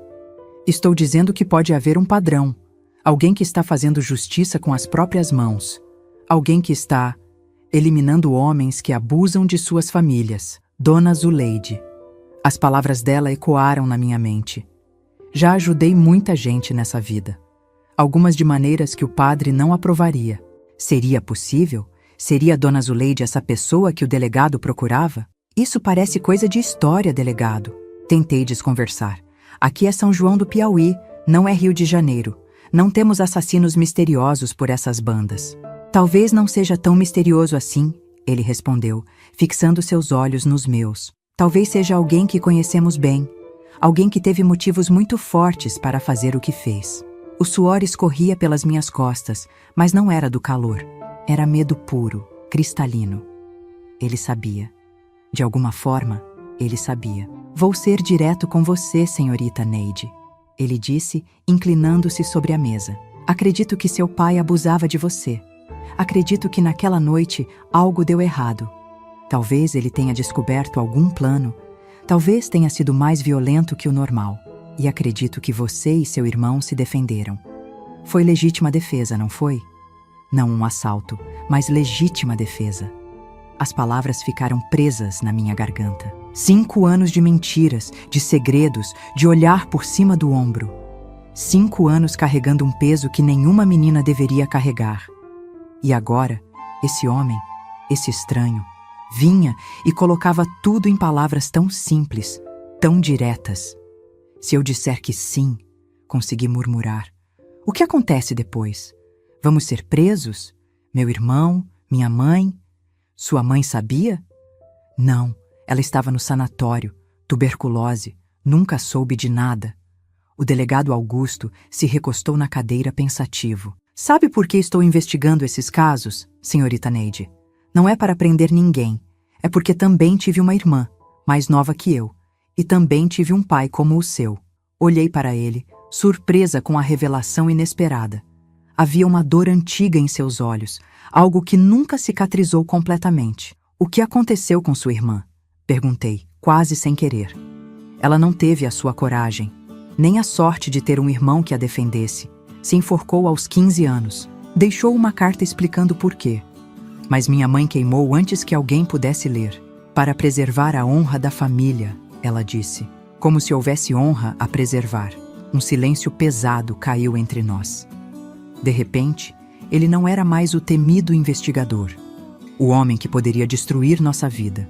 Estou dizendo que pode haver um padrão. Alguém que está fazendo justiça com as próprias mãos. Alguém que está eliminando homens que abusam de suas famílias. Dona Zuleide. As palavras dela ecoaram na minha mente. Já ajudei muita gente nessa vida. Algumas de maneiras que o padre não aprovaria. Seria possível? Seria Dona Zuleide essa pessoa que o delegado procurava? Isso parece coisa de história, delegado. Tentei desconversar. Aqui é São João do Piauí, não é Rio de Janeiro. Não temos assassinos misteriosos por essas bandas. Talvez não seja tão misterioso assim, ele respondeu, fixando seus olhos nos meus. Talvez seja alguém que conhecemos bem. Alguém que teve motivos muito fortes para fazer o que fez. O suor escorria pelas minhas costas, mas não era do calor. Era medo puro, cristalino. Ele sabia. De alguma forma, ele sabia. Vou ser direto com você, senhorita Neide. Ele disse, inclinando-se sobre a mesa. Acredito que seu pai abusava de você. Acredito que naquela noite algo deu errado. Talvez ele tenha descoberto algum plano. Talvez tenha sido mais violento que o normal. E acredito que você e seu irmão se defenderam. Foi legítima defesa, não foi? Não um assalto, mas legítima defesa. As palavras ficaram presas na minha garganta. 5 anos de mentiras, de segredos, de olhar por cima do ombro. 5 anos carregando um peso que nenhuma menina deveria carregar. E agora, esse homem, esse estranho, vinha e colocava tudo em palavras tão simples, tão diretas. Se eu disser que sim, consegui murmurar. O que acontece depois? Vamos ser presos? Meu irmão? Minha mãe? Sua mãe sabia? Não, ela estava no sanatório, tuberculose, nunca soube de nada. O delegado Augusto se recostou na cadeira pensativo. Sabe por que estou investigando esses casos, senhorita Neide? Não é para prender ninguém. É porque também tive uma irmã, mais nova que eu. E também tive um pai como o seu. Olhei para ele, surpresa com a revelação inesperada. Havia uma dor antiga em seus olhos, algo que nunca cicatrizou completamente. O que aconteceu com sua irmã? Perguntei, quase sem querer. Ela não teve a sua coragem, nem a sorte de ter um irmão que a defendesse. Se enforcou aos 15 anos. Deixou uma carta explicando por quê. Mas minha mãe queimou antes que alguém pudesse ler. Para preservar a honra da família, ela disse, como se houvesse honra a preservar. Um silêncio pesado caiu entre nós. De repente, ele não era mais o temido investigador, o homem que poderia destruir nossa vida.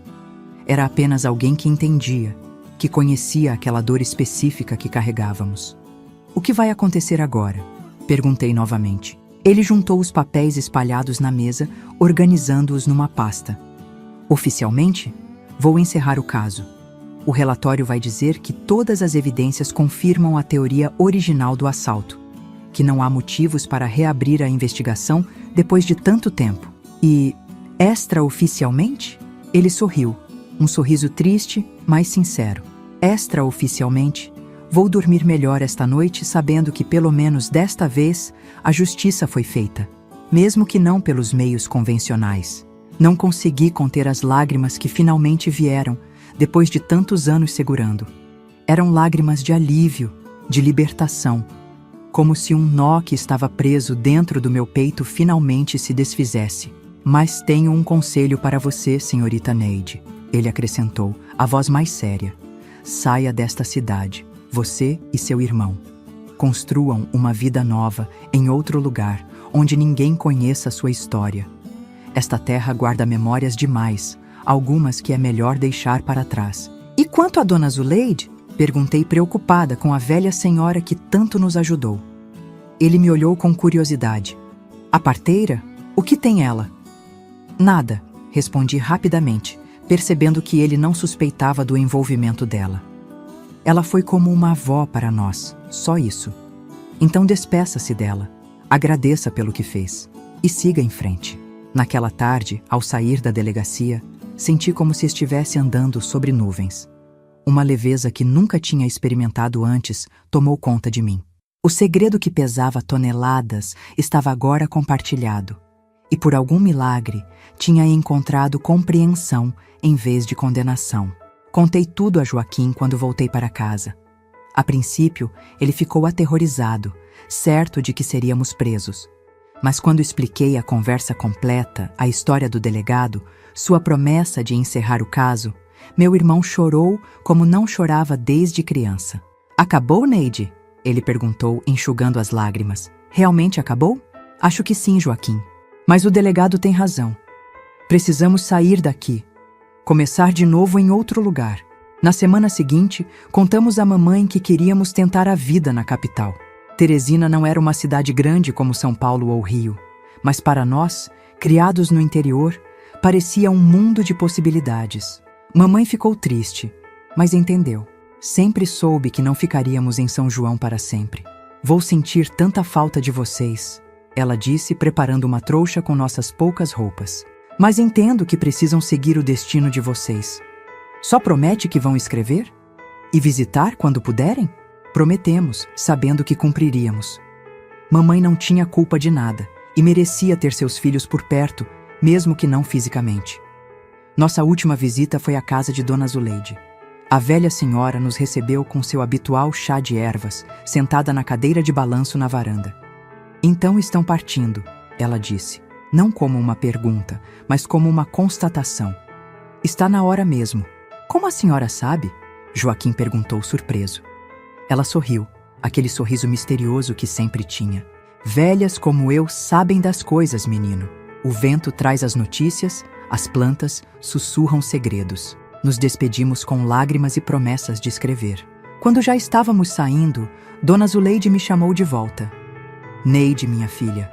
Era apenas alguém que entendia, que conhecia aquela dor específica que carregávamos. O que vai acontecer agora? Perguntei novamente. Ele juntou os papéis espalhados na mesa, organizando-os numa pasta. Oficialmente, vou encerrar o caso. O relatório vai dizer que todas as evidências confirmam a teoria original do assalto, que não há motivos para reabrir a investigação depois de tanto tempo. E, extraoficialmente? Ele sorriu, um sorriso triste, mas sincero. Extraoficialmente, Vou dormir melhor esta noite sabendo que pelo menos desta vez a justiça foi feita, mesmo que não pelos meios convencionais. Não consegui conter as lágrimas que finalmente vieram depois de tantos anos segurando. Eram lágrimas de alívio, de libertação, como se um nó que estava preso dentro do meu peito finalmente se desfizesse. Mas tenho um conselho para você, senhorita Neide, ele acrescentou, a voz mais séria. Saia desta cidade, você e seu irmão. Construam uma vida nova em outro lugar, onde ninguém conheça sua história. Esta terra guarda memórias demais, algumas que é melhor deixar para trás. E quanto a Dona Zuleide? Perguntei preocupada com a velha senhora que tanto nos ajudou. Ele me olhou com curiosidade. A parteira? O que tem ela? Nada, respondi rapidamente, percebendo que ele não suspeitava do envolvimento dela. Ela foi como uma avó para nós, só isso. Então despeça-se dela, agradeça pelo que fez e siga em frente. Naquela tarde, ao sair da delegacia, senti como se estivesse andando sobre nuvens. Uma leveza que nunca tinha experimentado antes tomou conta de mim. O segredo que pesava toneladas estava agora compartilhado. E por algum milagre, tinha encontrado compreensão em vez de condenação. Contei tudo a Joaquim quando voltei para casa. A princípio, ele ficou aterrorizado, certo de que seríamos presos. Mas quando expliquei a conversa completa, a história do delegado, sua promessa de encerrar o caso, meu irmão chorou como não chorava desde criança. Acabou, Neide? Ele perguntou, enxugando as lágrimas. Realmente acabou? Acho que sim, Joaquim. Mas o delegado tem razão. Precisamos sair daqui. Começar de novo em outro lugar. Na semana seguinte, contamos à mamãe que queríamos tentar a vida na capital. Teresina não era uma cidade grande como São Paulo ou Rio, mas para nós, criados no interior, parecia um mundo de possibilidades. Mamãe ficou triste, mas entendeu. Sempre soube que não ficaríamos em São João para sempre. Vou sentir tanta falta de vocês, ela disse, preparando uma trouxa com nossas poucas roupas. Mas entendo que precisam seguir o destino de vocês. Só promete que vão escrever? E visitar quando puderem? Prometemos, sabendo que cumpriríamos. Mamãe não tinha culpa de nada e merecia ter seus filhos por perto, mesmo que não fisicamente. Nossa última visita foi à casa de Dona Zuleide. A velha senhora nos recebeu com seu habitual chá de ervas, sentada na cadeira de balanço na varanda. Então estão partindo, ela disse, não como uma pergunta, mas como uma constatação. Está na hora mesmo. Como a senhora sabe? Joaquim perguntou surpreso. Ela sorriu, aquele sorriso misterioso que sempre tinha. Velhas como eu sabem das coisas, menino. O vento traz as notícias, as plantas sussurram segredos. Nos despedimos com lágrimas e promessas de escrever. Quando já estávamos saindo, Dona Zuleide me chamou de volta. Neide, minha filha,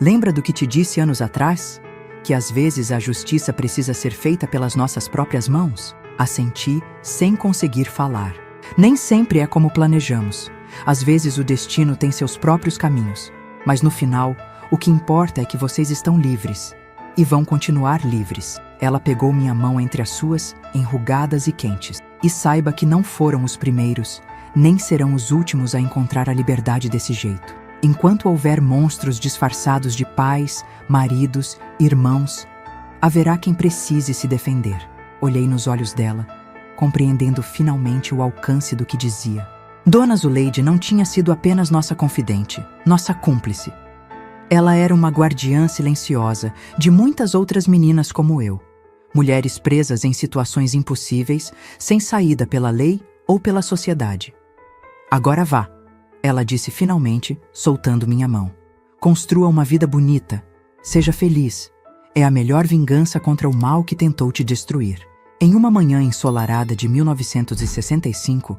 lembra do que te disse anos atrás? Que às vezes a justiça precisa ser feita pelas nossas próprias mãos? Assenti, sem conseguir falar. Nem sempre é como planejamos. Às vezes o destino tem seus próprios caminhos. Mas no final, o que importa é que vocês estão livres. E vão continuar livres. Ela pegou minha mão entre as suas, enrugadas e quentes. E saiba que não foram os primeiros, nem serão os últimos a encontrar a liberdade desse jeito. Enquanto houver monstros disfarçados de pais, maridos, irmãos, haverá quem precise se defender. Olhei nos olhos dela, compreendendo finalmente o alcance do que dizia. Dona Zuleide não tinha sido apenas nossa confidente, nossa cúmplice. Ela era uma guardiã silenciosa de muitas outras meninas como eu. Mulheres presas em situações impossíveis, sem saída pela lei ou pela sociedade. Agora vá, ela disse finalmente, soltando minha mão. Construa uma vida bonita. Seja feliz. É a melhor vingança contra o mal que tentou te destruir. Em uma manhã ensolarada de 1965,